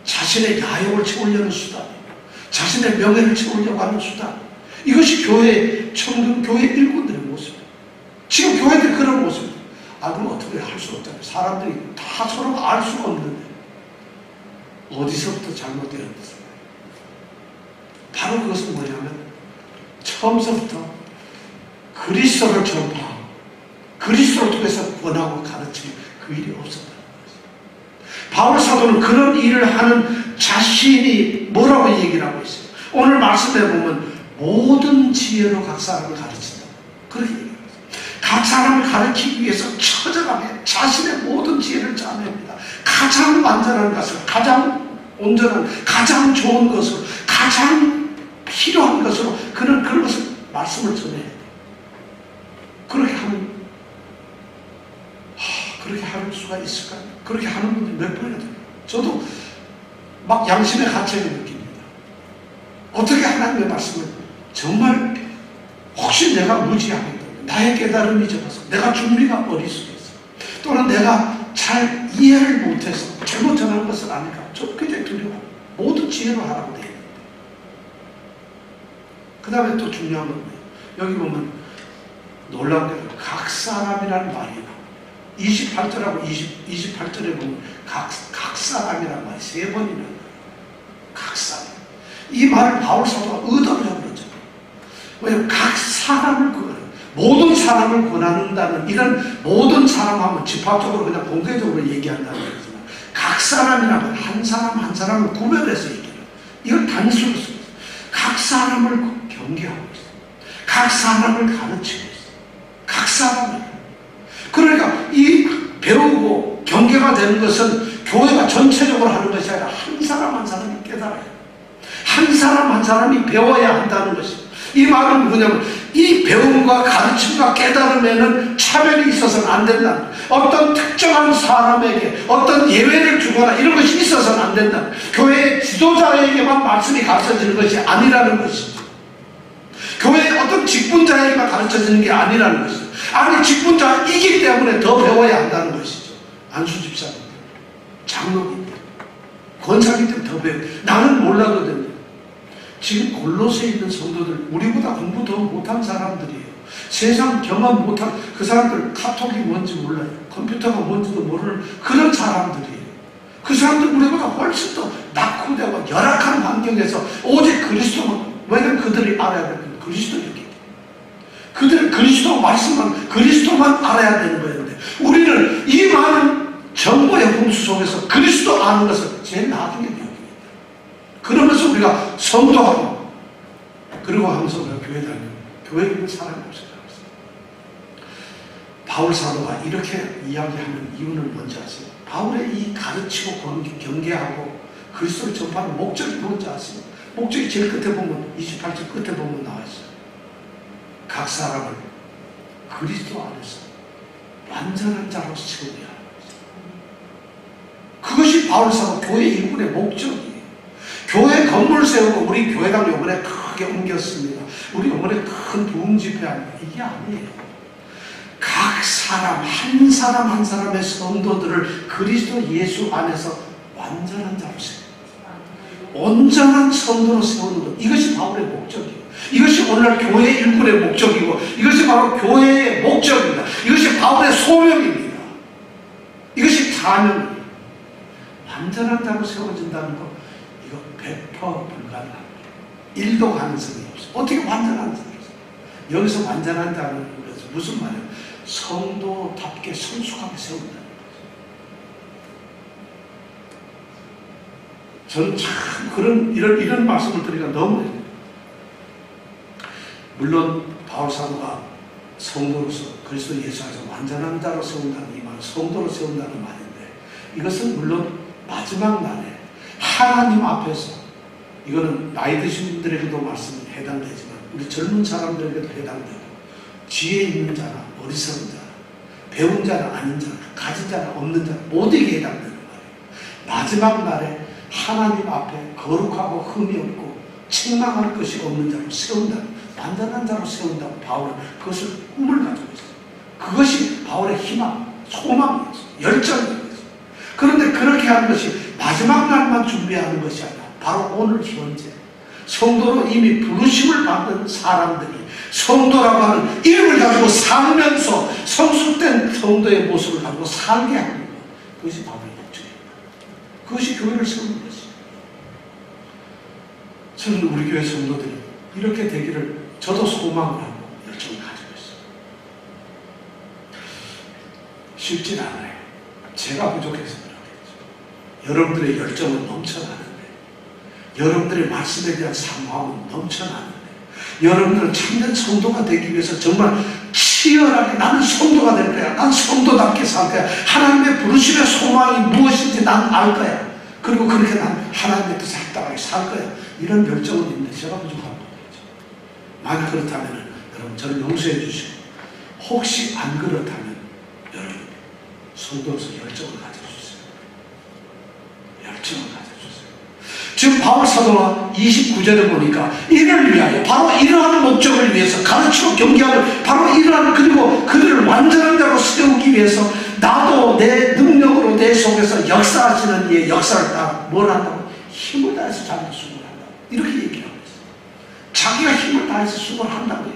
자신의 야욕을 채우려는 수단, 자신의 명예를 채우려고 하는 수단, 이것이 교회 청년, 교회 일꾼들의 모습이에요. 지금 교회들이 그런 모습이에요. 그럼 어떻게 할 수 없잖아요. 사람들이 다 서로 알 수가 없는데 어디서부터 잘못되었어요? 바로 그것은 뭐냐면 처음서부터 그리스도를 전파하고 그리스도를 통해서 권하고 가르치는 그 일이 없었다는 것이죠. 바울 사도는 그런 일을 하는 자신이 뭐라고 얘기를 하고 있어요? 오늘 말씀에 보면 모든 지혜로 각 사람을 가르친다. 그렇게 얘기합니다. 각 사람을 가르치기 위해서 처절하게 자신의 모든 지혜를 짜냅니다. 가장 완전한 것을, 가장 온전한, 가장 좋은 것을, 가장 필요한 것으로 그런 것을 말씀을 전해야 돼요. 그렇게 하면 그렇게 할 수가 있을까요? 그렇게 하는 분들이 몇 번이나 돼요. 저도 막 양심의 가책을 느낍니다. 어떻게 하나님의 말씀을 정말 혹시 내가 무지하겠다, 나의 깨달음이 적어서, 내가 준비가 어리숙해서, 또는 내가 잘 이해를 못해서 잘못 전하는 것은 아닐까, 저 굉장히 두려워요. 모든 지혜로 하라고 돼요. 그 다음에 또 중요한 건 뭐예요? 여기 보면 놀라운 게 각 사람이라는 말이 나와요. 28절하고 28절에 보면 각 사람이라는 말이 3번이나 나와요. 각 사람. 이 말을 바울 사도가 의도를 하고 그러죠. 왜냐하면 각 사람을 권하는, 모든 사람을 권한다는, 이런 모든 사람 하면 집합적으로 그냥 공개적으로 얘기한다는 거지만, 각 사람이라면 한 사람 한 사람을 구별해서 얘기해요. 이걸 단수로 쓰고 있어요. 각 사람을 경계하고 있어요. 각 사람을 가르치고 있어요. 각 사람을. 그러니까 이 배우고 경계가 되는 것은 교회가 전체적으로 하는 것이 아니라 한 사람 한 사람이 깨달아요. 한 사람 한 사람이 배워야 한다는 것이에요. 이 말은 뭐냐면 이 배움과 가르침과 깨달음에는 차별이 있어서는 안 된다는 거예요. 어떤 특정한 사람에게 어떤 예외를 주거나 이런 것이 있어서는 안 된다. 교회의 지도자에게만 말씀이 가르쳐지는 것이 아니라는 것이죠. 교회의 어떤 직분자에게만 가르쳐지는 게 아니라는 것이죠. 아니, 직분자이기 때문에 더 배워야 한다는 것이죠. 안수집사님들, 장로님들, 권사님 때문에 더 배워. 나는 몰라도 됩니다. 지금 골로새에 있는 성도들, 우리보다 공부 더 못한 사람들이에요. 세상 경험 못한 그 사람들, 카톡이 뭔지 몰라요. 컴퓨터가 뭔지도 모르는 그런 사람들이에요. 그 사람들 우리보다 훨씬 더 낙후되고 열악한 환경에서 오직 그리스도만, 왜냐면 그들이 알아야 되는 그리스도였기 때문에. 그들은 그리스도 말씀만, 그리스도만 알아야 되는 거였는데, 우리는 이 많은 정보의 홍수 속에서 그리스도 아는 것을 제일 나중에 배웁니다. 그러면서 우리가 성도하고, 그리고 하면서 우리가 교회 다니고, 교회에 있는 사람이 없어요. 바울 사도가 이렇게 이야기하는 이유는 뭔지 아세요? 바울의 이 가르치고 경계하고 그리스도를 전파하는 목적이 뭔지 아세요? 목적이 제일 끝에 보면, 28절 끝에 보면 나와 있어요. 각 사람을 그리스도 안에서 완전한 자로 세우려 하는 거죠. 그것이 바울 사도 교회 일꾼의 목적이에요. 교회 건물 세우고 우리 교회당 요번에 크게 옮겼습니다. 우리 요번에 큰 부흥 집회합니다. 이게 아니에요. 각 사람 한 사람 한 사람의 성도들을 그리스도 예수 안에서 완전한 자로 세우는, 온전한 성도로 세우는 것, 이것이 바울의 목적이에요. 이것이 오늘날 교회 일꾼의 목적이고, 이것이 바로 교회의 목적입니다. 이것이 바울의 소명입니다. 이것이 사명입니다. 완전한 자로 세워진다는 것, 이거 100% 불가능합니다. 1도 가능성이 없어요. 어떻게 완전한 자로 세워요? 여기서 완전한 자는 무슨 말이에요? 성도답게 성숙하게 세운다는 거죠. 저는 참 이런 말씀을 드리기가 너무 해요. 물론 바울 사도가 성도로서 그리스도 예수 안에서 완전한 자로 세운다는 이 말은 성도로 세운다는 말인데, 이것은 물론 마지막 날에 하나님 앞에서, 이거는 나이 드신 분들에게도 말씀이 해당되지만 우리 젊은 사람들에게도 해당되고, 지혜 있는 자나 어리석은 자나 배운 자나 아닌 자나 가진 자나 없는 자나 모두에게 해당되는 말이에요. 마지막 날에 하나님 앞에 거룩하고 흠이 없고 책망할 것이 없는 자로 세운다, 완전한 자로 세운다고 바울은 그것을 꿈을 가지고 있어요. 그것이 바울의 희망, 소망이었어요. 열정이었어요. 그런데 그렇게 하는 것이 마지막 날만 준비하는 것이 아니라 바로 오늘 현재 성도로 이미 부르심을 받는 사람들이 성도라고 하는 이름을 가지고 살면서 성숙된 성도의 모습을 가지고 살게 하는 것, 그것이 바울의 목적입니다. 그것이 교회를 세우는 것이죠. 저는 우리 교회 성도들이 이렇게 되기를 저도 소망을 하고 열정을 가지고 있어요. 쉽진 않아요. 제가 부족해서 그렇겠죠. 여러분들의 열정은 넘쳐나는데, 여러분들의 말씀에 대한 사모함은 넘쳐나는데, 여러분들은 참된 성도가 되기 위해서 정말 치열하게 나는 성도가 될 거야, 난 성도답게 살 거야, 하나님의 부르심의 소망이 무엇인지 난 알 거야, 그리고 그렇게 난 하나님의 뜻에 합당하게 살 거야, 이런 열정은 있는데 제가 부족한 거죠. 만약 그렇다면 여러분 저를 용서해 주시고, 혹시 안 그렇다면 여러분 성도로서 열정을 가져주세요. 열정을 가져주세요. 지금 바울 사도가 29절에 보니까 이를 위하여, 바로 이러한 목적을 위해서 가르치고 경계하는, 바로 이러한, 그리고 그들을 완전한 자로 세우기 위해서 나도 내 능력으로 내 속에서 역사하시는 이의 역사를 따라 뭘 한다고? 힘을 다해서 자기가 수고를 한다고, 이렇게 얘기하고 있어요. 자기가 힘을 다해서 수고를 한다고 해요.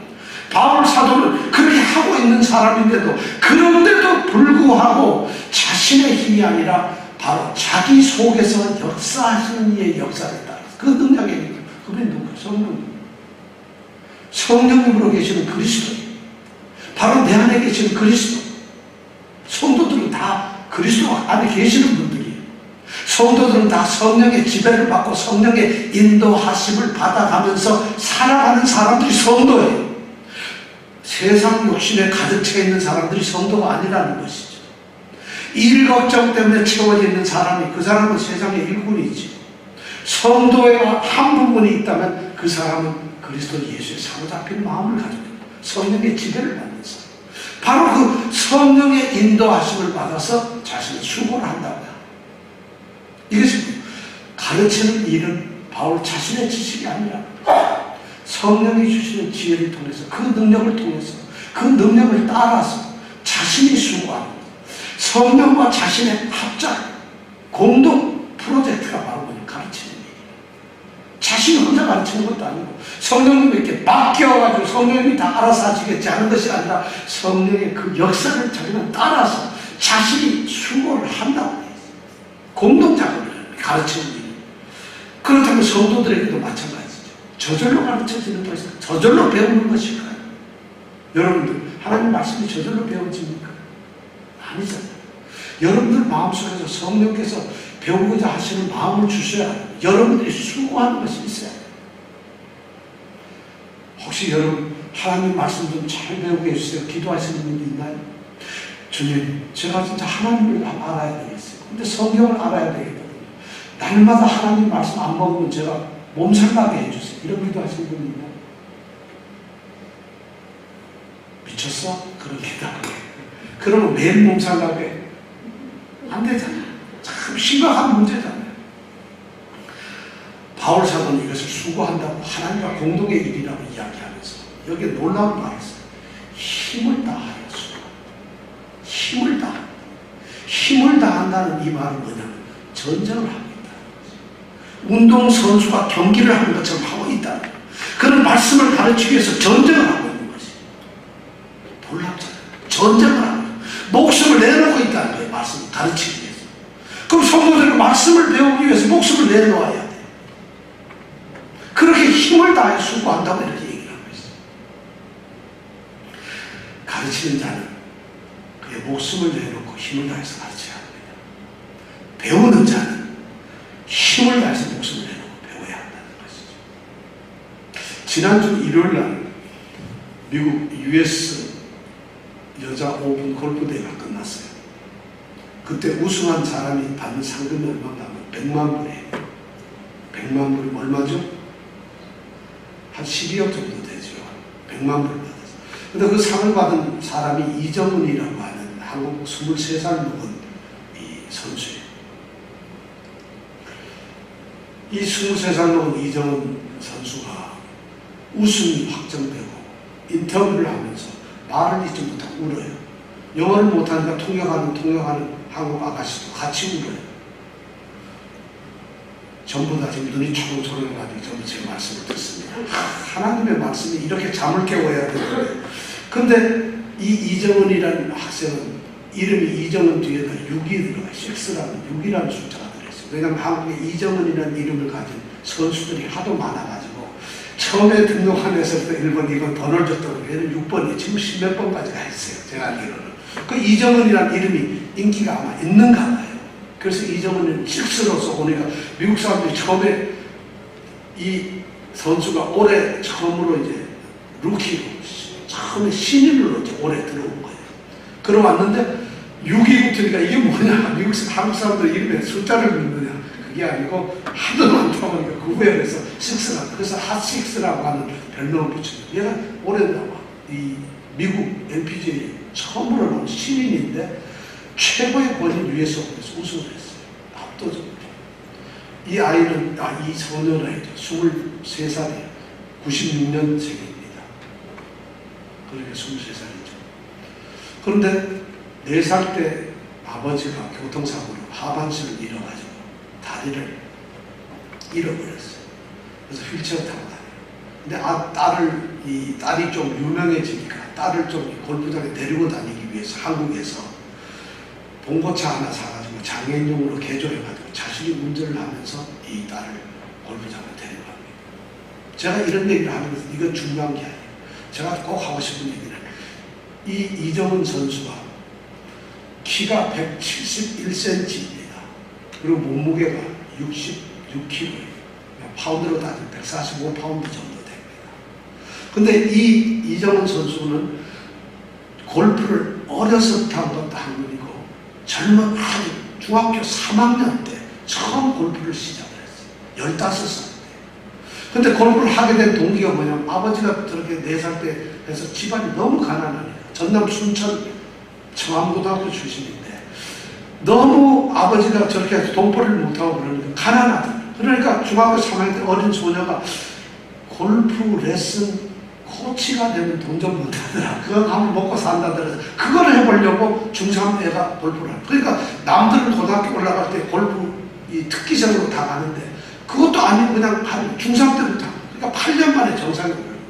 바울 사도는 그렇게 하고 있는 사람인데도, 그런데도 불구하고 자신의 힘이 아니라 바로 자기 속에서 역사하시는 이의 역사를 따라서, 그 능력의 그분이 누구예요? 성령. 성령님으로 계시는 그리스도, 바로 내 안에 계시는 그리스도. 성도들은 다 그리스도 안에 계시는 분들이에요. 성도들은 다 성령의 지배를 받고 성령의 인도하심을 받아가면서 살아가는 사람들이 성도예요. 세상 욕심에 가득 차 있는 사람들이 성도가 아니라는 것이죠. 일 걱정 때문에 채워져 있는 사람이, 그 사람은 세상의 일꾼이지. 성도의 한 부분이 있다면 그 사람은 그리스도 예수의 사로잡힌 마음을 가지고 있고 성령의 지배를 받는 사람. 바로 그 성령의 인도하심을 받아서 자신의 수고를 한다고요. 이것이 가르치는 일은 바울 자신의 지식이 아니라 성령이 주시는 지혜를 통해서 그 능력을 통해서 그 능력을 따라서 자신이 수고하는 것. 성령과 자신의 합작 공동 프로젝트가 바로 뭐냐 가르치는 일이에요. 자신이 혼자 가르치는 것도 아니고 성령님에게 맡겨가지고 성령님이 다 알아서 하시겠지 하는 것이 아니라 성령의 그 역사를 자기는 따라서 자신이 수고를 한다고 해요. 공동작업을 가르치는 일. 그렇다면 성도들에게도 마찬가지죠. 저절로 가르쳐지는 것일까요? 저절로 배우는 것일까요? 여러분들 하나님 말씀이 저절로 배워집니까? 아니잖아요. 여러분들 마음속에서 성령께서 배우고자 하시는 마음을 주셔야 해요. 여러분들이 수고하는 것이 있어야 해요. 혹시 여러분 하나님 말씀 좀 잘 배우게 해주세요. 기도하시는 분이 있나요? 주님, 제가 진짜 하나님을 알아야 되겠어요. 근데 성경을 알아야 되겠거든요. 날마다 하나님 말씀 안 먹으면 제가 몸살 나게 해주세요. 이런 기도하시는 분이 있나요? 미쳤어? 그런 기도하게. 그러면 매일 몸살 나게 안 되잖아요. 참 심각한 문제잖아요. 바울 사도는 이것을 수고한다고 하나님과 공동의 일이라고 이야기하면서 여기에 놀라운 말을 써요. 힘을 다하여 수고. 힘을 다한다. 힘을 다한다는 이 말은 뭐냐면 전쟁을 하고 있다. 운동선수가 경기를 하는 것처럼 하고 있다. 그런 말씀을 가르치기 위해서 전쟁을 하고 있는 것이 놀랍잖아요. 전쟁을 하고 목숨을 내놓고 있다는 거예요. 말씀을 가르치기 위해서. 그럼 성도들은 말씀을 배우기 위해서 목숨을 내놓아야 돼요. 그렇게 힘을 다해 수고한다고 이렇게 얘기를 하고 있어요. 가르치는 자는 그의 목숨을 내놓고 힘을 다해서 가르쳐야 합니다. 배우는 자는 힘을 다해서 목숨을 내놓고 배워야 한다는 것이죠. 지난주 일요일날 미국 US 여자 오픈 골프 대회가 끝났어요. 그때 우승한 사람이 받는 상금이 얼마나 하면 100만 불이에요. 100만 불이 얼마죠? 한 12억 정도 되죠. 100만 불을 받았어요. 근데 그 상을 받은 사람이 이정은이라고 하는 한국 23살 먹은 이 선수예요. 이 23살 먹은 이정은 선수가 우승이 확정되고 인터뷰를 하면서 말을 잊지 못하고 울어요. 영어를 못하니까 통역하는 한국 아가씨도 같이 울어요. 전부 다 지금 눈이 초롱초롱해가지고 전부 제 말씀을 듣습니다. 하나님의 말씀이 이렇게 잠을 깨워야 되는데, 근데 이 이정은이라는 학생은 이름이 이정은 뒤에다 6이 들어가요. 6라는 6이라는 숫자가 들어있어요. 왜냐하면 한국에 이정은이라는 이름을 가진 선수들이 하도 많아가지고 처음에 등록한 데서부터 1번, 2번 번호를 줬더니 얘는 6번이 지금 10몇 번까지 가 있어요. 제가 알기로는. 그 이정은이라는 이름이 인기가 아마 있는가 봐요. 그래서 이정은은 6로서 오니까 미국 사람들이 처음에 이 선수가 올해 처음으로 이제 루키로 처음에 신인으로 이제 올해 들어온 거예요. 그러 왔는데 6이 붙으니까 이게 뭐냐? 한국 사람들 이름에 숫자를 넣느냐? 그게 아니고 하도 많다 보니까 그 후에 그래서 6라 그래서 핫6라고 하는 별명을 붙였어요. 얘가 올해 나와 이 미국 LPGA 처음으로 나온 신인인데 최고의 권위 위에서 우승을 했어요. 압도적으로. 이 아이는, 이 소년 아이죠. 23살이에요. 96년생입니다. 그러니까 23살이죠. 그런데 4살 때 아버지가 교통사고로 하반신을 잃어가지고 다리를 잃어버렸어요. 그래서 휠체어 타고 다녀요. 근데 딸이 좀 유명해지니까 딸을 좀 골프장에 데리고 다니기 위해서 한국에서 봉고차 하나 사가지고 장애인용으로 개조해가지고 자신이 운전을 하면서 이 딸을 골프장에 데리고 갑니다. 제가 이런 얘기를 하면서 이건 중요한 게 아니에요. 제가 꼭 하고 싶은 얘기는 이 이정은 선수가 키가 171cm입니다. 그리고 몸무게가 66kg예요. 파운드로 따지면 145파운드 정도 됩니다. 근데 이 이정은 선수는 골프를 어려서 탄 것도 한 번이고 젊은 아주 중학교 3학년 때 처음 골프를 시작을 했어요. 15살 때. 근데 골프를 하게 된 동기가 뭐냐면 아버지가 저렇게 4살 때 해서 집안이 너무 가난하니까 전남 순천 청암고등학교 출신인데 너무 아버지가 저렇게 해서 돈벌이를 못하고 그러니까 가난하다. 그러니까 중학교 3학년 때 어린 소녀가 골프 레슨 코치가 되면 돈 좀 못하더라. 그거 한번 먹고 산다더라. 그걸 해보려고 중3 애가 골프를 하고. 그러니까 남들은 고등학교 올라갈 때 골프 이 특기생으로 다 가는데 그것도 아니고 그냥 중3 때부터. 그러니까 8년 만에 정상에 오르는 거예요.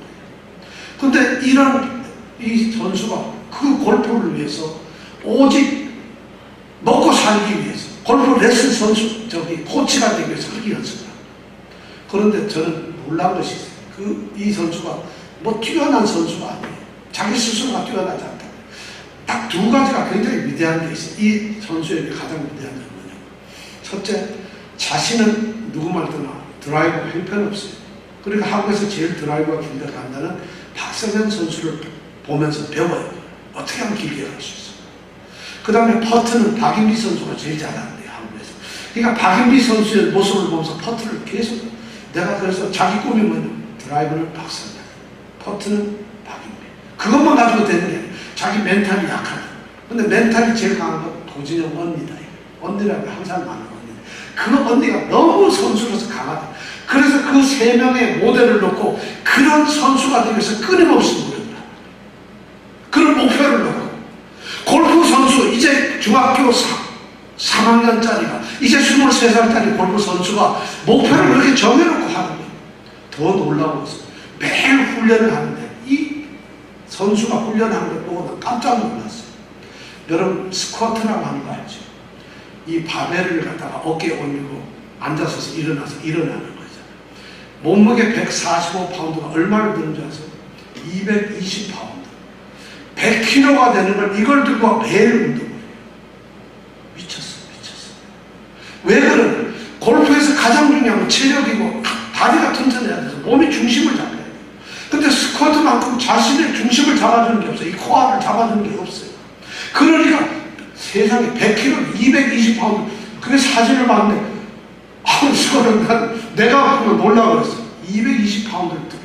근데 이런 이 선수가 그 골프를 위해서 오직 먹고 살기 위해서 골프 레슨 선수 코치가 되기 위해서 그렇게 연습을 합니다. 그런데 저는 놀란 것이 있어요. 이 선수가 뭐 뛰어난 선수가 아니에요. 자기 스스로가 뛰어나지 않다. 딱 두 가지가 굉장히 위대한 게 있어요. 이 선수에게 가장 위대한 점은 뭐냐면 첫째, 자신은 누구 말드나 드라이브 형편없어요. 그러니까 한국에서 제일 드라이브가 길게 간다는 박성현 선수를 보면서 배워요. 어떻게 하면 길게 갈 수 있어요. 그 다음에 퍼트는 박인비 선수가 제일 잘하는데요, 한국에서. 그러니까 박인비 선수의 모습을 보면서 퍼트를 계속 내가 그래서 자기 꿈이 뭐냐면 드라이브는 박성현, 퍼트는 박인비. 그것만 가지고 되는 게 아니에요. 자기 멘탈이 약하다. 근데 멘탈이 제일 강한 건 도진영 언니다. 언니라고 항상 많은 언니. 그 언니가 너무 선수로서 강하다. 그래서 그 세 명의 모델을 놓고 그런 선수가 되기 위해서 끊임없이 노력을 합니다. 그런 목표를 놓고 골프 선수 이제 중학교 3학년짜리가 이제 23살짜리 골프 선수가 목표를 그렇게 정해놓고 하는 거예요. 더 놀라운 것은 매일 훈련을 하는데 이 선수가 훈련하는 걸 보고 난 깜짝 놀랐어요. 여러분 스쿼트라고 하는 거 알죠? 이 바벨을 갖다가 어깨에 올리고 앉아서 일어나서 일어나는 거죠. 몸무게 145파운드가 얼마를 드는 줄 아세요? 220파운드. 100kg가 되는 걸 이걸 들고 매일 운동을 해요. 미쳤어. 왜 그러냐? 골프에서 가장 중요한 건 체력이고 다리가 튼튼해야 돼서 몸의 중심을 잡아야 돼요. 근데 스쿼트만큼 자신의 중심을 잡아주는 게 없어요. 이 코어를 잡아주는 게 없어요. 그러니까 세상에 100kg, 220파운드 그게 사진을 봤는데 저는 내가 그걸 놀라고 그랬어. 220파운드를 들어.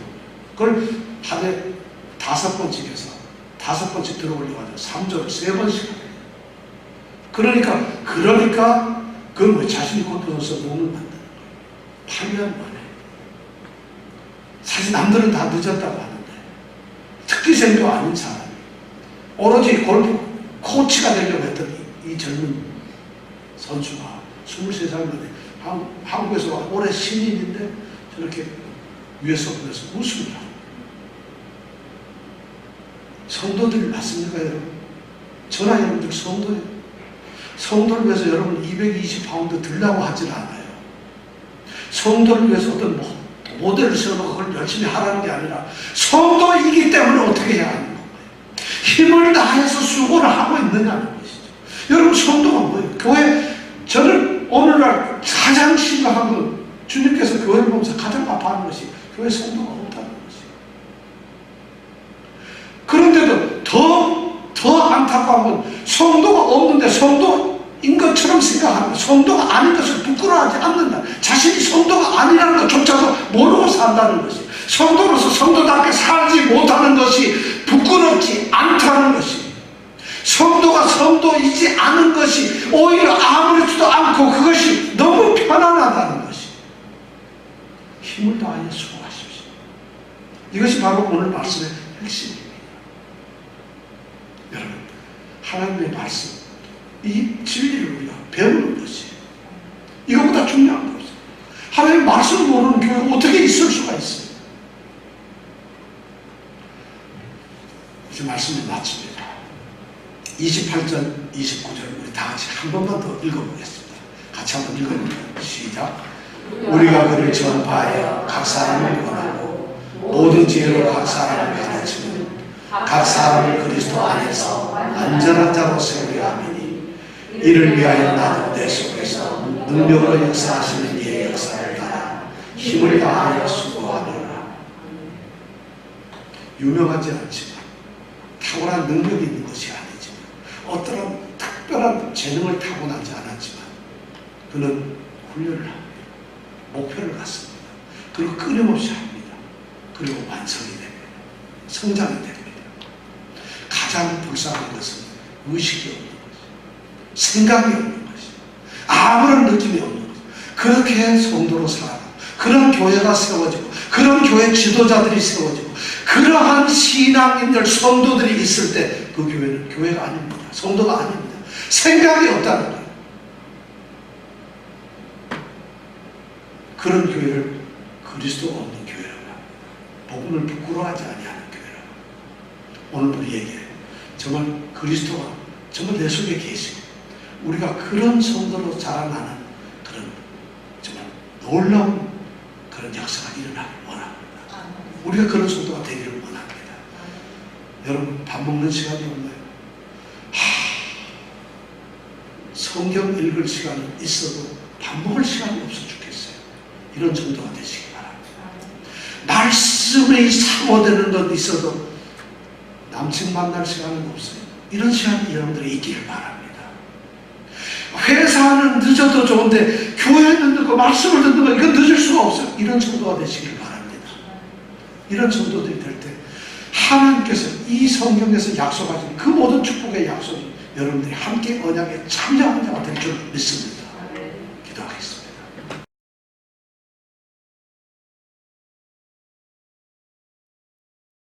그걸 하루에 5번씩 해서 5번씩 들어 올려가지고 3조를 3번씩 하게. 그러니까 그건 왜 자신이 골프선수 몸을 만드는 거예요. 8년 만에. 사실 남들은 다 늦었다고 하는데 특기생도 아닌 사람이 오로지 골프 코치가 되려고 했던 이 젊은 선수가 23살 만에 한국에서 올해 신인인데 저렇게 위에서 보면서 웃음을 하고. 성도들이 맞습니까, 여러분? 저나 여러분들 성도예요. 성도를 위해서 여러분 220파운드 들라고 하질 않아요. 성도를 위해서 어떤 모델을 세워놓고 그걸 열심히 하라는 게 아니라 성도이기 때문에 어떻게 해야 하는 건가요? 힘을 다해서 수고를 하고 있느냐는 것이죠. 여러분 성도가 뭐예요? 교회, 저는 오늘날 가장 심각한 건 주님께서 교회를 보면서 가장 아파하는 것이 교회 성도가 없다는 것이에요. 그런데도 더 안타까운 건 성도가 없는데 성도인 것처럼 생각하는 거예요. 성도가 아닌 것을 부끄러워하지 않는다. 자신이 성도가 아니라는 것조차도 모르고 산다는 것이에요. 성도로서 성도답게 살지 못하는 것이 부끄럽지 않다는 것이에요. 성도가 성도이지 않은 것이 오히려 아무렇지도 않고 그것이 너무 편안하다는 것이. 힘을 다하여 수고하십시오. 이것이 바로 오늘 말씀의 핵심입니다. 여러분, 하나님의 말씀, 이 진리를 우리가 배우는 것이 이것보다 중요한 게 없어요. 하나님의 말씀을 모르는 교회가 어떻게 있을 수가 있어요? 이제 말씀을 마칩니다. 28절, 29절 우리 다 같이 한 번만 더 읽어보겠습니다. 같이 한번 읽어볼까요? 시작. 우리가 그를 전파하여 각 사람을 권하고 모든 지혜로 각 사람을 가르치면 각 사람을 그리스도 안에서 완전한 자로 세우려 함이니 이를 위하여 나도 내 속에서 능력으로 역사하시는 이의 역사를 따라 힘을 다하여 수고하노라. 유명하지 않지만 탁월한 능력이 있는 것이 아니지만 어떠한 특별한 재능을 타고나지 않았지만 그는 훈련을 합니다. 목표를 갖습니다. 그리고 끊임없이 합니다. 그리고 완성이 됩니다. 성장이 됩니다. 가장 불쌍한 것은 의식이 없는 것이, 생각이 없는 것이, 아무런 느낌이 없는 것이. 그렇게 성도로 살아가 그런 교회가 세워지고 그런 교회 지도자들이 세워지고 그러한 신앙인들 성도들이 있을 때 그 교회는 교회가 아닙니다. 성도가 아닙니다. 생각이 없다는 거예요. 그런 교회를 그리스도 없는 교회라고 합니다. 복음을 부끄러워하지 아니하는 교회라고. 오늘 우리에게 정말 그리스도가 정말 내 속에 계시고 우리가 그런 성도로 자라나는 그런 정말 놀라운 그런 역사가 일어나길 원합니다. 우리가 그런 성도가 되기를 원합니다. 여러분 밥 먹는 시간이 없나요? 성경 읽을 시간은 있어도 밥 먹을 시간이 없어 죽겠어요. 이런 정도가 되시기 바랍니다. 말씀이 사모되는 것 있어도 남친 만날 시간은 없어요. 이런 시간이 여러분들이 있기를 바랍니다. 회사는 늦어도 좋은데 교회는 늦고 말씀을 듣는 거 이건 늦을 수가 없어요. 이런 정도가 되시기를 바랍니다. 이런 정도들이 될 때 하나님께서 이 성경에서 약속하신 그 모든 축복의 약속이 여러분들이 함께 언약에 참여하는 자가 될 줄 믿습니다.